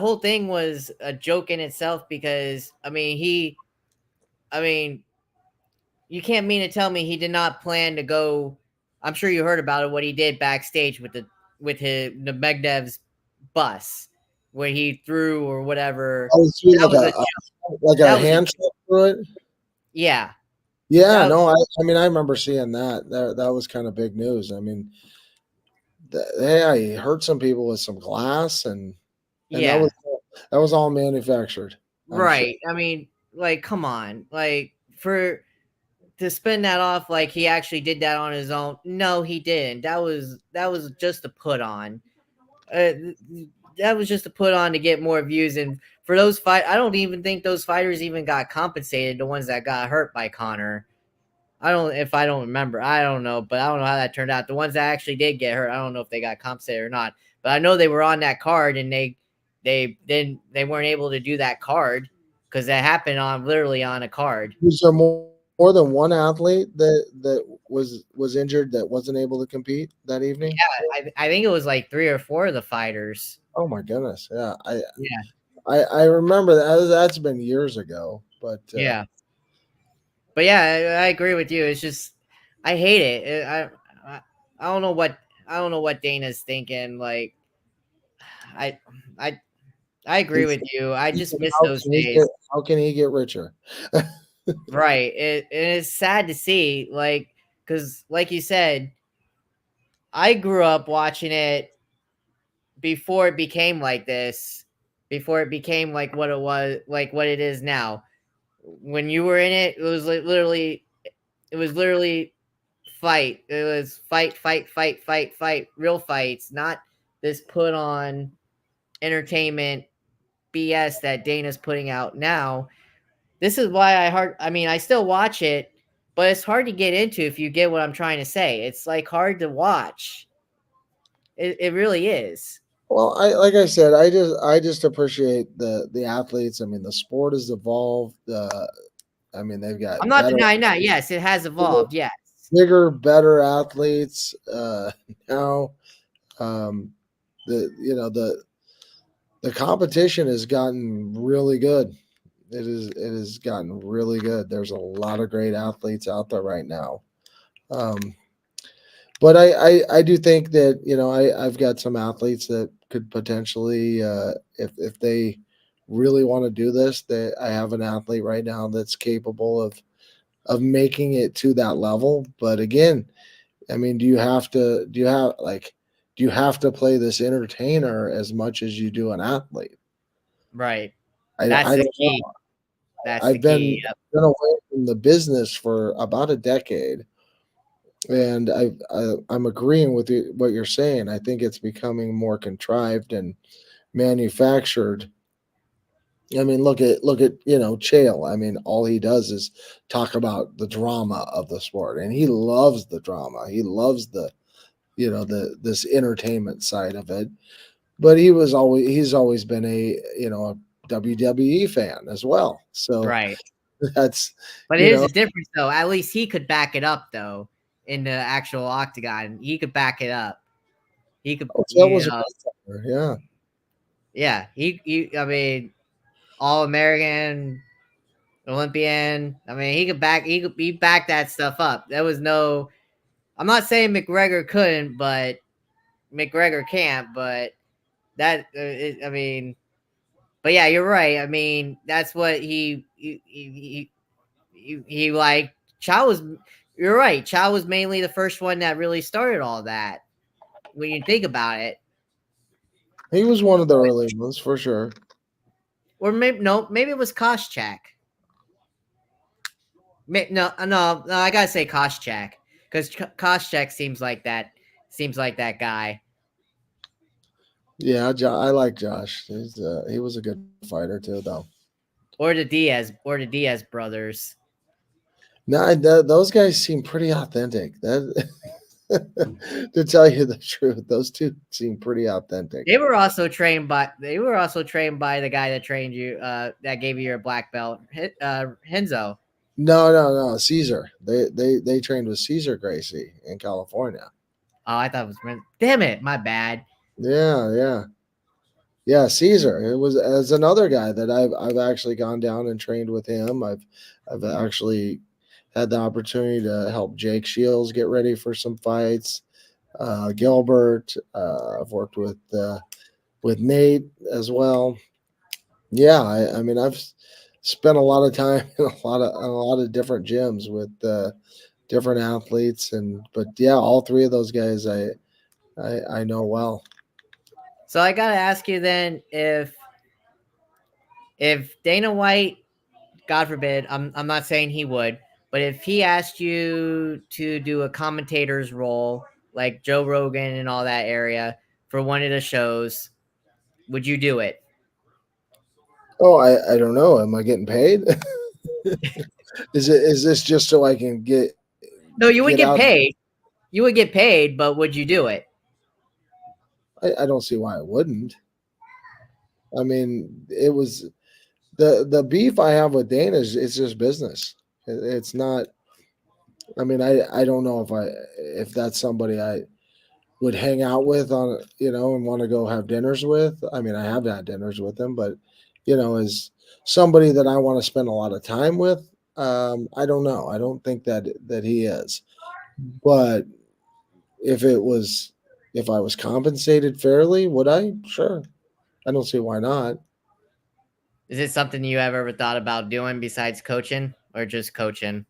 whole thing was a joke in itself because I mean, you can't mean to tell me he did not plan to go. I'm sure you heard about it. What he did backstage with the Megdev's bus, where he threw or whatever. I was doing That was a like a that was a hand trip through it. yeah. Yeah, That no, I mean, I remember seeing that. That was kind of big news. I mean, yeah, he hurt some people with some glass, and yeah. that was all manufactured. I'm sure. Right. I mean, like, come on, like for to spin that off like he actually did that on his own. No, he didn't. That was just a put on. Uh, that was just a put on to get more views. And for those I don't even think those fighters even got compensated. The ones that got hurt by Connor. I don't remember. I don't know, but I don't know how that turned out. The ones that actually did get hurt, I don't know if they got compensated or not. But I know they were on that card, and they weren't able to do that card because that happened on literally on a card. Was there more than one athlete that was injured that wasn't able to compete that evening? I think it was like 3 or 4 of the fighters. Oh my goodness, yeah. I Yeah, I, I remember that. That's been years ago, but yeah. But yeah, I agree with you. It's just I hate it. I I don't know what Dana's thinking. Like I I I agree he's with you. I just thinking, miss those days. how can he get richer? Right. It's sad to see, like, because like you said, I grew up watching it before it became like this, before it became like what it was, like what it is now. When you were in it, it was like literally It was literally fight. It was fight, fight, fight, fight, fight, real fights, not this put on entertainment BS that Dana's putting out now. This is why I mean, I still watch it, but it's hard to get into if you get what I'm trying to say. It's like hard to watch. It really is. Well, I like I said, I just appreciate the athletes. I mean, the sport has evolved. I mean, they've I'm got not better, denying that. Yes, it has evolved. Yes. bigger, better athletes now. Um, the competition has gotten really good. It has gotten really good. There's a lot of great athletes out there right now. Um, but I do think that I've got some athletes that could potentially if they really want to do this, that I have an athlete right now that's capable of making it to that level. But again, I mean, do you have to play this entertainer as much as you do an athlete? Right. I That's the don't key. know. That's the I've key. been away from the business for about a decade, and I'm agreeing with you, what you're saying. I think it's becoming more contrived and manufactured. I mean, look at Chael. I mean, all he does is talk about the drama of the sport, and he loves the drama. He loves the this entertainment side of it. But he's always been a WWE fan as well. So Right. that's But you here's know the difference, though. At least he could back it up, though, in the actual octagon. He could back it up. He could, Chael you was a know, good fighter. Yeah. yeah. I mean, All American, Olympian. I mean, he backed that stuff up. There was no. I'm not saying McGregor couldn't, but McGregor can't. But I mean, but yeah, you're right. I mean, that's what he like. Chow was. You're right. Chow was mainly the first one that really started all that. When you think about it, He was one of the early ones for sure. or maybe no, maybe it was Koscheck. No. I gotta say Koscheck because Koscheck seems like that guy. Yeah, I like Josh. He was a good fighter too, though. Or the Diaz brothers. No, those guys seem pretty authentic. That to tell you the truth, those two seem pretty authentic. They were also trained by the guy that trained you, that gave you your black belt, Henzo. No, no, no, Caesar. They trained with Caesar Gracie in California. Oh, I thought it was damn it, my bad. Yeah, yeah, yeah. Caesar. It was as another guy that I've actually gone down and trained with him. I've actually had the opportunity to help Jake Shields get ready for some fights. Gilbert. I've worked with Nate as well. Yeah, I mean I've spent a lot of time in a lot of different gyms with different athletes, and but yeah, all three of those guys I know well. So I gotta ask you then if Dana White, God forbid, I'm not saying he would, but if he asked you to do a commentator's role like Joe Rogan and all that area for one of the shows, would you do it? Oh, I don't know. Am I getting paid? Is this just so I can No, you would get get out? paid. You would get paid, but would you do it? I don't see why I wouldn't. I mean, it was the beef I have with Dana is it's just business. It's not. I mean, I don't know if that's somebody I would hang out with on and want to go have dinners with. I mean, I have had dinners with him, but as somebody that I want to spend a lot of time with, I don't know. I don't think that he is. But if it was if I was compensated fairly, would I? Sure. I don't see why not. Is it something you have ever thought about doing besides coaching or just coaching?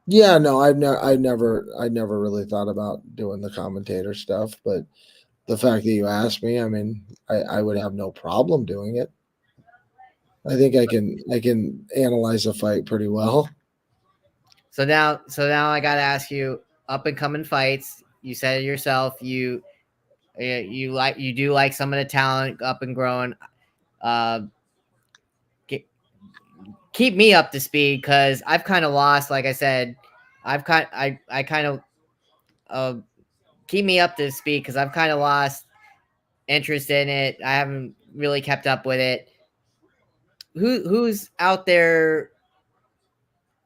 Yeah, no, I never really thought about doing the commentator stuff, but the fact that you asked me, I mean, I would have no problem doing it. I think I can analyze a fight pretty well. So now I gotta ask you, up and coming fights. You said it yourself. You do like some of the talent up and growing. Uh, ke- Keep me up to speed because I've kind of lost. Like I said, I kind of uh, keep me up to speed because I've kind of lost interest in it. I haven't really kept up with it. Who's out there,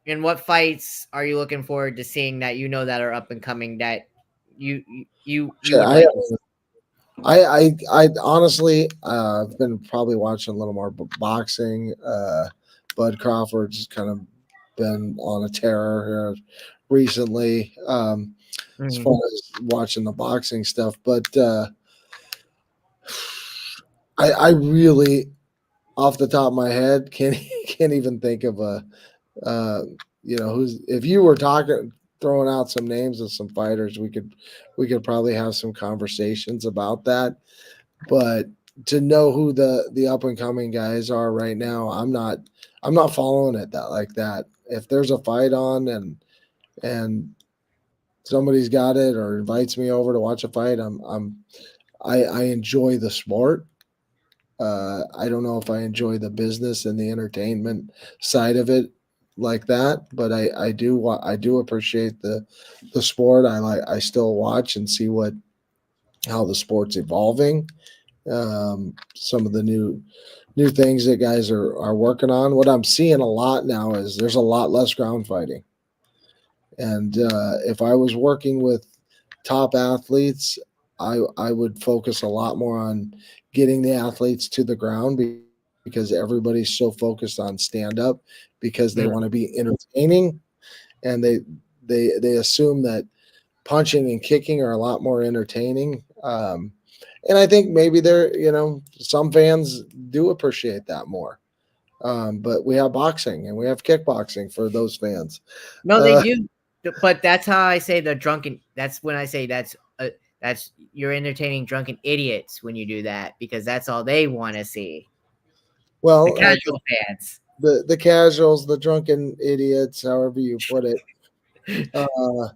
and what fights are you looking forward to seeing that that are up and coming that you Shit, would like to see? I honestly, I've been probably watching a little more boxing. Bud Crawford's kind of been on a terror here recently, as Mhm. far as watching the boxing stuff. But I really, off the top of my head, can't can't even think of a, uh, who's, if you were talking, throwing out some names of some fighters, we could probably have some conversations about that. But to know who the up and coming guys are right now, I'm not following it that like that. If there's a fight on and somebody's got it or invites me over to watch a fight, I enjoy the sport. I don't know if I enjoy the business and the entertainment side of it like that, but I do appreciate the sport. I still watch and see what how the sport's evolving. Some of the new things that guys are working on. What I'm seeing a lot now is there's a lot less ground fighting. And if I was working with top athletes, I would focus a lot more on getting the athletes to the ground because everybody's so focused on stand up because they want to Mm. be entertaining, and they assume that punching and kicking are a lot more entertaining. And I think maybe some fans do appreciate that more. But we have boxing and we have kickboxing for those fans. No, they Uh, do, but that's how I say the drunken. That's when I say that's you're entertaining drunken idiots when you do that because that's all they want to see. The well, casual fans. the casuals, the drunken idiots, however you put it. Uh,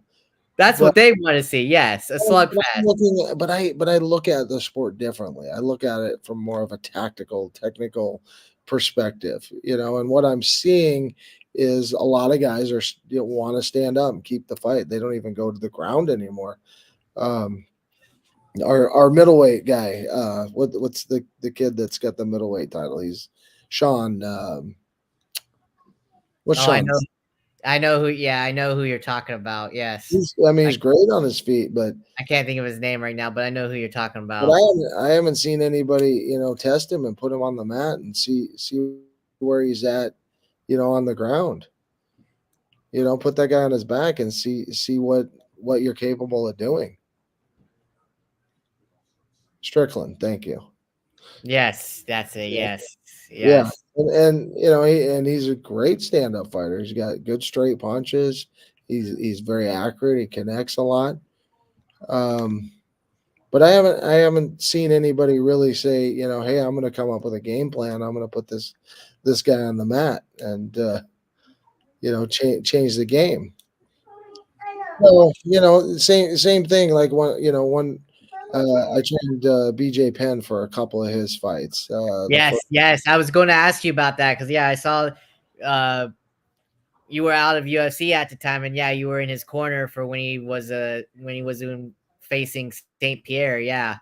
That's but what they want to see. Yes, a but slugfest. I look at the sport differently. I look at it from more of a tactical, technical perspective, and what I'm seeing is a lot of guys want to stand up and keep the fight. They don't even go to the ground anymore. Um, our middleweight guy, what's the kid that's got the middleweight title? He's Sean. What's Oh, I Sean? know. I know who. Yeah, I know who you're talking about. Yes, I mean, I he's great on his feet, but I can't think of his name right now, but I know who you're talking But I about. haven't I haven't seen anybody, test him and put him on the mat and see where he's at, on the ground. Put that guy on his back and see what you're capable of doing. Strickland, thank you. Yes, that's it. Yeah. Yes, Yeah. yes. He's a great stand-up fighter. He's got good straight punches. He's very accurate. He connects a lot. Um, but I haven't seen anybody really say, hey, I'm going to come up with a game plan. I'm going to put this guy on the mat and change the game. So same thing. Like one I trained BJ Penn for a couple of his fights. The Yes, first yes. I was going to ask you about that because yeah, I saw uh you were out of UFC at the time, and yeah, you were in his corner for when he was in facing Saint Pierre. Yeah,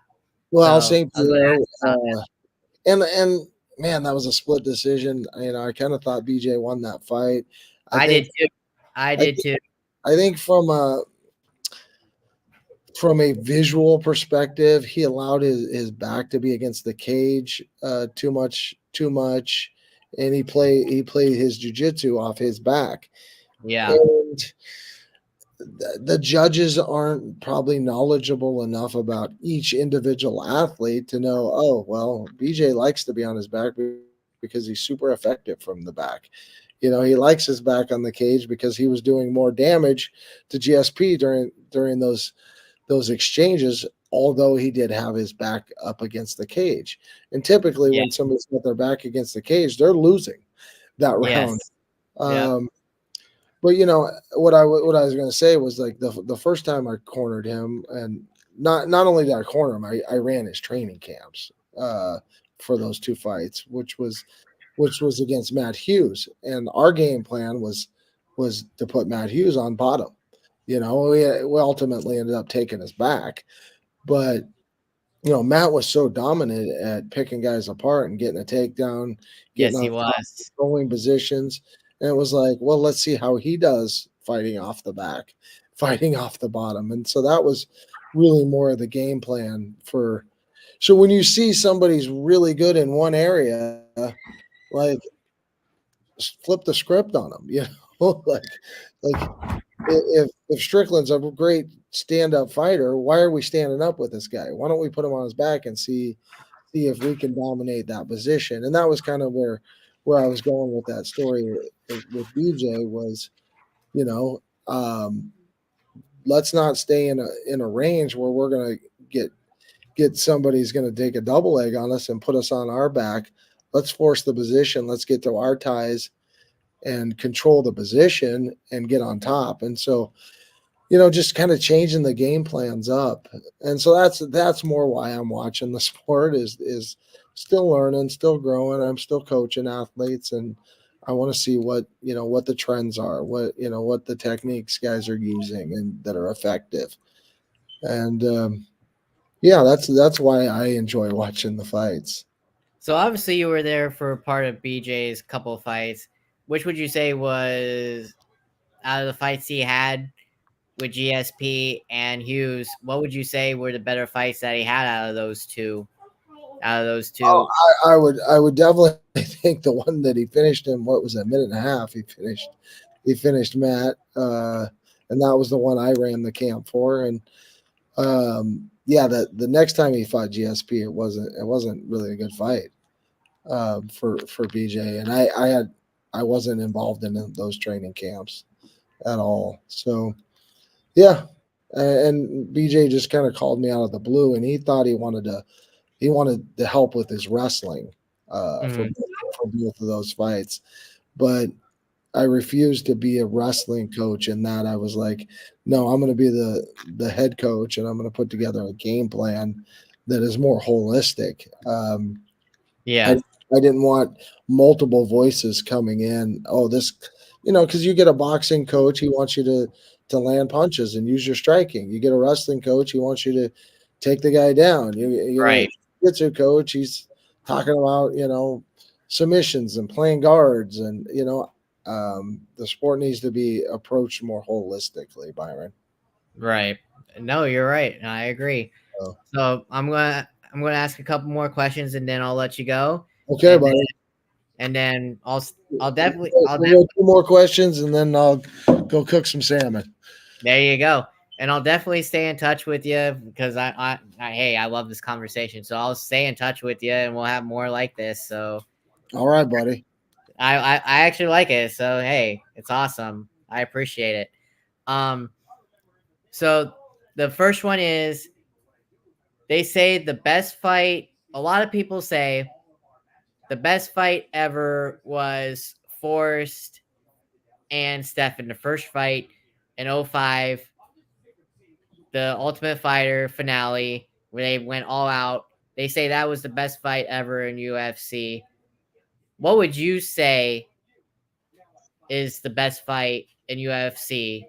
well, so St. I was going to Pierre, ask you about that. and man, that was a split decision. I kind of thought BJ won that fight. I I think did too. I I did think too. I think from a visual perspective, he allowed his back to be against the cage too much, and he played his jujitsu off his back. Yeah. And the judges aren't probably knowledgeable enough about each individual athlete to know, oh, well, BJ likes to be on his back because he's super effective from the back. He likes his back on the cage because he was doing more damage to GSP during those exchanges, although he did have his back up against the cage. And typically, Yeah. when somebody's got their back against the cage, they're losing that round. Yes. Yep. Um, but what I was going to say was like the first time I cornered him, and not only did I corner him, I ran his training camps uh, for those two fights, which was against Matt Hughes, and our game plan was to put Matt Hughes on bottom. We ultimately ended up taking his back, but Matt was so dominant at picking guys apart and getting a takedown, getting Yes, on he top, was. controlling positions. And it was like, well, let's see how he does fighting off the back, fighting off the bottom. And so that was really more of the game plan for. So when you see somebody's really good in one area, like flip the script on them, like if Strickland's a great stand up fighter, why are we standing up with this guy? Why don't we put him on his back and see if we can dominate that position? And that was kind of where I was going with that story with BJ was, you know, um, let's not stay in a range where we're gonna get somebody's gonna take a double leg on us and put us on our back. Let's force the position. Let's get to our ties and control the position and get on top. And so just kind of changing the game plans up. And so that's more why I'm watching the sport is still learning, still growing. I'm still coaching athletes, and I want to see what the trends are, what the techniques guys are using and that are effective. And yeah, that's why I enjoy watching the fights. So obviously you were there for part of BJ's couple fights. Which would you say was out of the fights he had with GSP and Hughes? What would you say were the better fights that he had out of those two? Out of those Oh, two, I would definitely think the one that he finished in what was a minute and a half. He finished Matt, and that was the one I ran the camp for. And yeah, the next time he fought GSP, it wasn't really a good fight for BJ, and I wasn't involved in those training camps at all. So yeah, and BJ just kind of called me out of the blue, and he thought he wanted to help with his wrestling for mm, both of those fights, but I refused to be a wrestling coach. In that, I was like, no, I'm going to be the head coach, and I'm going to put together a game plan that is more holistic. I yeah, I didn't want multiple voices coming in. Oh, this, because you get a boxing coach, he wants you to land punches and use your striking. You get a wrestling coach, he wants you to take the guy down. You get a right, jiu-jitsu coach, he's talking about submissions and playing guards, and the sport needs to be approached more holistically, Byron. right. No, you're right. I agree. So, So I'm gonna ask a couple more questions and then I'll let you go, okay, and then buddy. I'll definitely We'll go two more questions, and then I'll go cook some salmon. there you go. And I'll definitely stay in touch with you because hey, I love this conversation. So I'll stay in touch with you and we'll have more like this. So All right, buddy. I actually like it. So hey, it's awesome. I appreciate it. Um, so the first one is they say the best fight. A lot of people say the best fight ever was Forrest and Stefan. The first fight in '05, the Ultimate Fighter finale, where they went all out. They say that was the best fight ever in UFC. What would you say is the best fight in UFC,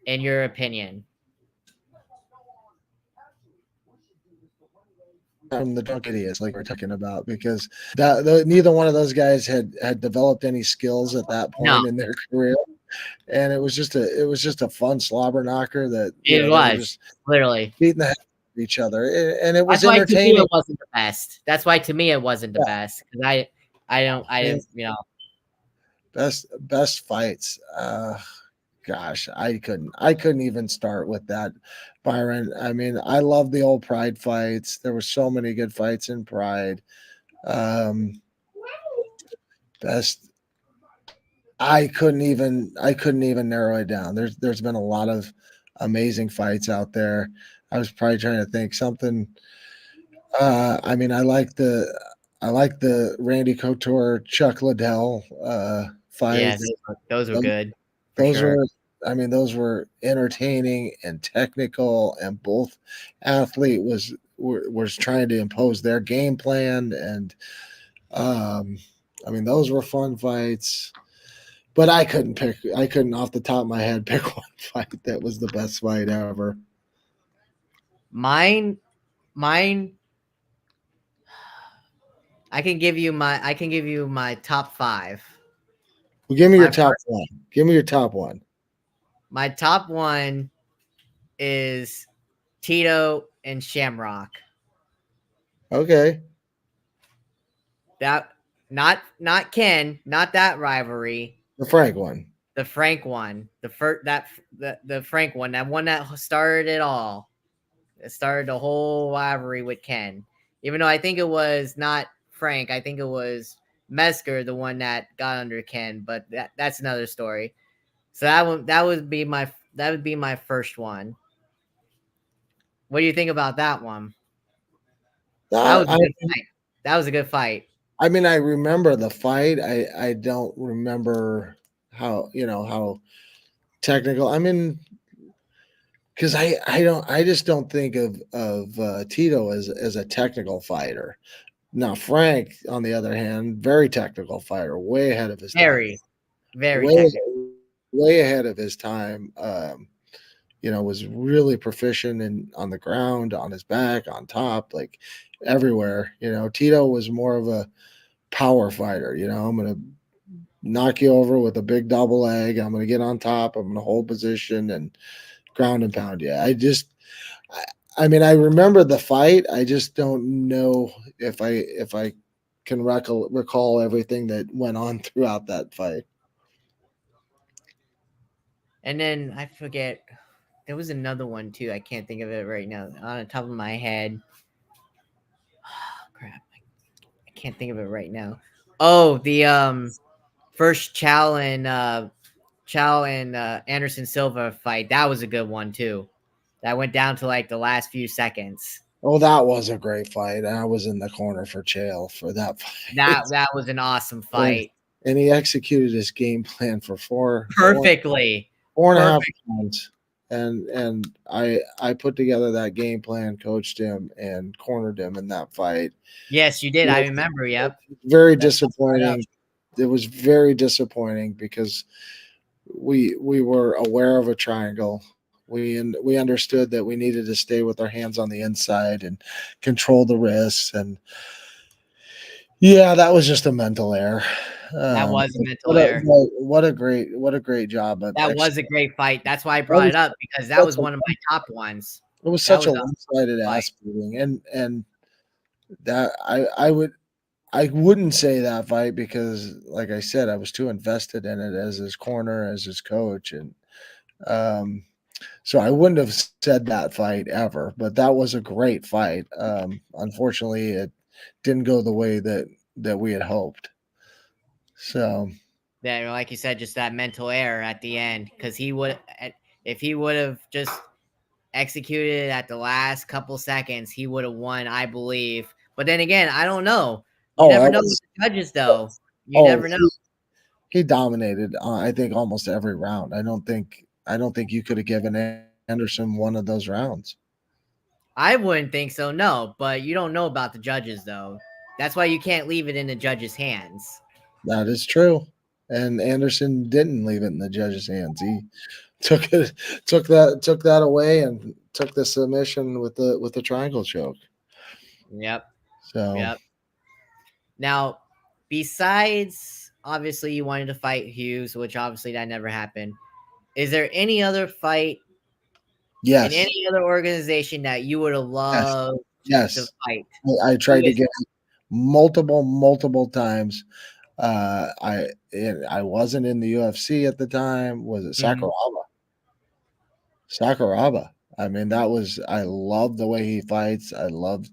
in your opinion? From the drunk idiots like we're talking about, because neither one of those guys had developed any skills at that No, point in their career, and it was just a fun slobber knocker that it they were was just literally. beating the heck out of each other, and it That's was why to me entertaining. it wasn't the best. That's why to me it wasn't the Yeah, best because I man, didn't, you know. best fights. Gosh, I couldn't even start with that, Byron. I mean, I love the old Pride fights. There were so many good fights in Pride. Um, best I couldn't even narrow it down. There's been a lot of amazing fights out there. I was probably trying to think something. I mean, I like the Randy Couture Chuck Liddell Yeah, fights. those were The, good. for Those sure. were, I mean, those were entertaining and technical, and both athlete was trying to impose their game plan, and um, I mean, those were fun fights. But I couldn't off the top of my head pick one fight that was the best fight ever. Mine, mine. I can give you my top five. Well, give me your My top first, one. Give me your top one. my top one is Tito and Shamrock. Okay, That not Ken, not that rivalry. the Frank one. The Frank one, the first that the Frank one, that one that started it all. It started the whole rivalry with Ken. Even though I think it was not Frank, I think it was Mesker, the one that got under Ken. But that's another story. So that would be my first one. What do you think about that one? That Uh, was a I good fight. That was a good fight. I mean, I remember the fight. I don't remember how how technical. I mean, because I just don't think of Tito as a technical fighter. Now Frank, on the other hand, very technical fighter, way ahead of his time. Very, very Way technical. way ahead of his time. Was really proficient on the ground, on his back, on top, like everywhere. Tito was more of a power fighter. I'm gonna knock you over with a big double leg. I'm gonna get on top. I'm gonna hold position and ground and pound you. I, I mean, I remember the fight. I just don't know if I can recall everything that went on throughout that fight. And then I forget there was another one too. I can't think of it right now on the top of my head. Oh, crap. I can't think of it right now. Oh, the first Chow and Anderson Silva fight. That was a good one too. That went down to like the last few seconds. Oh, that was a great fight. I was in the corner for Chael for that fight. That was an awesome and, fight. and he executed his game plan for Perfectly. four and a half Perfect. rounds. And I put together that game plan, coached him, and cornered him in that fight. Yes, you did. It I was remember. Yep. very That's right up. disappointing. It was very disappointing because we were aware of a triangle. We understood that we needed to stay with our hands on the inside and control the wrists. And yeah, that was just a mental error. That was a mental What a error. what a great job of That was a executing. great fight. That's why I That brought was it up because that such was a one of my top ones. it was That such was a a one-sided fight. ass beating, and that I wouldn't say that fight because, like I said, I was too invested in it as his corner, as his coach, and um, so I wouldn't have said that fight ever. But that was a great fight. Unfortunately, it didn't go the way that we had hoped. So That, like you said, just that mental error at the end because if he would have just executed it at the last couple seconds, he would have won, I believe. But then again, I don't know. You oh, never that know with was the judges, though. You oh never know. he dominated. I think almost every round. I don't think you could have given Anderson one of those rounds. I wouldn't think so, no. But you don't know about the judges, though. That's why you can't leave it in the judges' hands. That is true. And Anderson didn't leave it in the judge's hands. He took it, took that away, and took the submission with the triangle choke. Yep. So Yep. Now, besides obviously you wanted to fight Hughes, which obviously that never happened. Is there any other fight in yes, any other organization that you would have yes, loved to yes. fight? I Who tried to is get multiple times. I wasn't in the UFC at the time. Was it it? Mhm. Sakuraba? Sakuraba. I mean, I love the way he fights. I love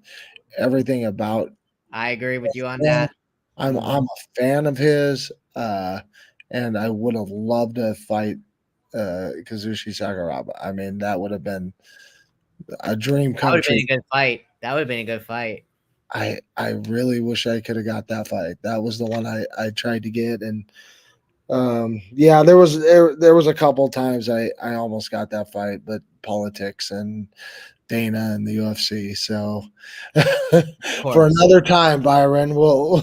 everything about I agree with you on him. that. I'm Mhm. a fan of his, and I would have loved to fight Kazushi Sakuraba. I mean, that would have been a dream That would come have been true. a good fight. That would have been a good fight. I really wish I could have got that fight. That was the one I tried to get, and Yeah, there was a couple times I almost got that fight, but politics and Dana and the UFC. So Of for course. another time, Byron, we'll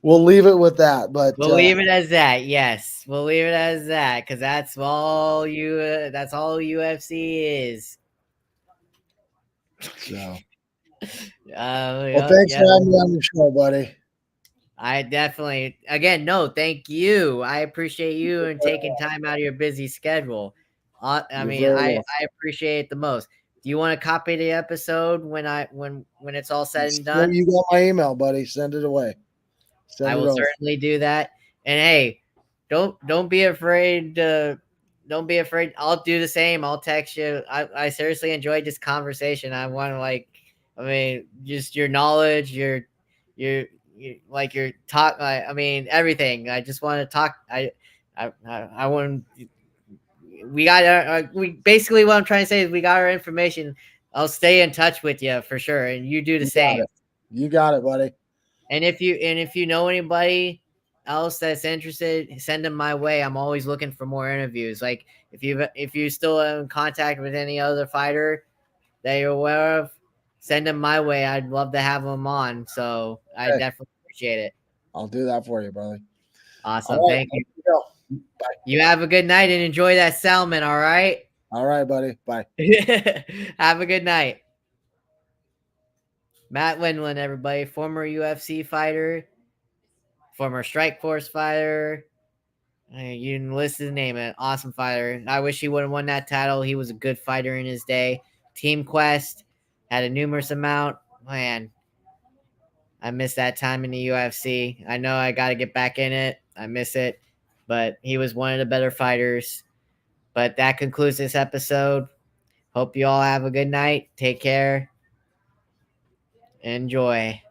leave it with that. But We'll leave it as that. Yes, we'll leave it as that because that's all UFC is. so well, Yeah, thanks yeah. for having me on the show, buddy. I definitely, again, no, thank you. I appreciate you and taking time out of your busy schedule. I You're mean, very welcome. I appreciate it the most. Do you want to copy the episode when it's all said and done? You got my email, buddy. Send it away. I Send it will over. certainly do that. And hey, don't be afraid to don't be afraid. I'll do the same. I'll text you. I seriously enjoyed this conversation. I want to I mean, just your knowledge, your like your talk. I mean, everything. I just want to talk. I want. We got we basically what I'm trying to say is we got our information. I'll stay in touch with you for sure, and you do the You got same. it. You got it, buddy. And if you know anybody else that's interested, send them my way. I'm always looking for more interviews. Like if you still in contact with any other fighter that you're aware of, send them my way. I'd love to have them on. So I Okay. definitely appreciate it. I'll do that for you, brother. Awesome. All right. Thank you. Here we go. Bye. You have a good night and enjoy that salmon. All right. All right, buddy. Bye. Have a good night. Matt Lindland, everybody, former UFC fighter, former Strike Force fighter. You can list his name, an awesome fighter. I wish he would have won that title. He was a good fighter in his day. Team Quest had a numerous amount. Man, I miss that time in the UFC. I know I got to get back in it. I miss it, but he was one of the better fighters. But that concludes this episode. Hope you all have a good night. Take care. Enjoy.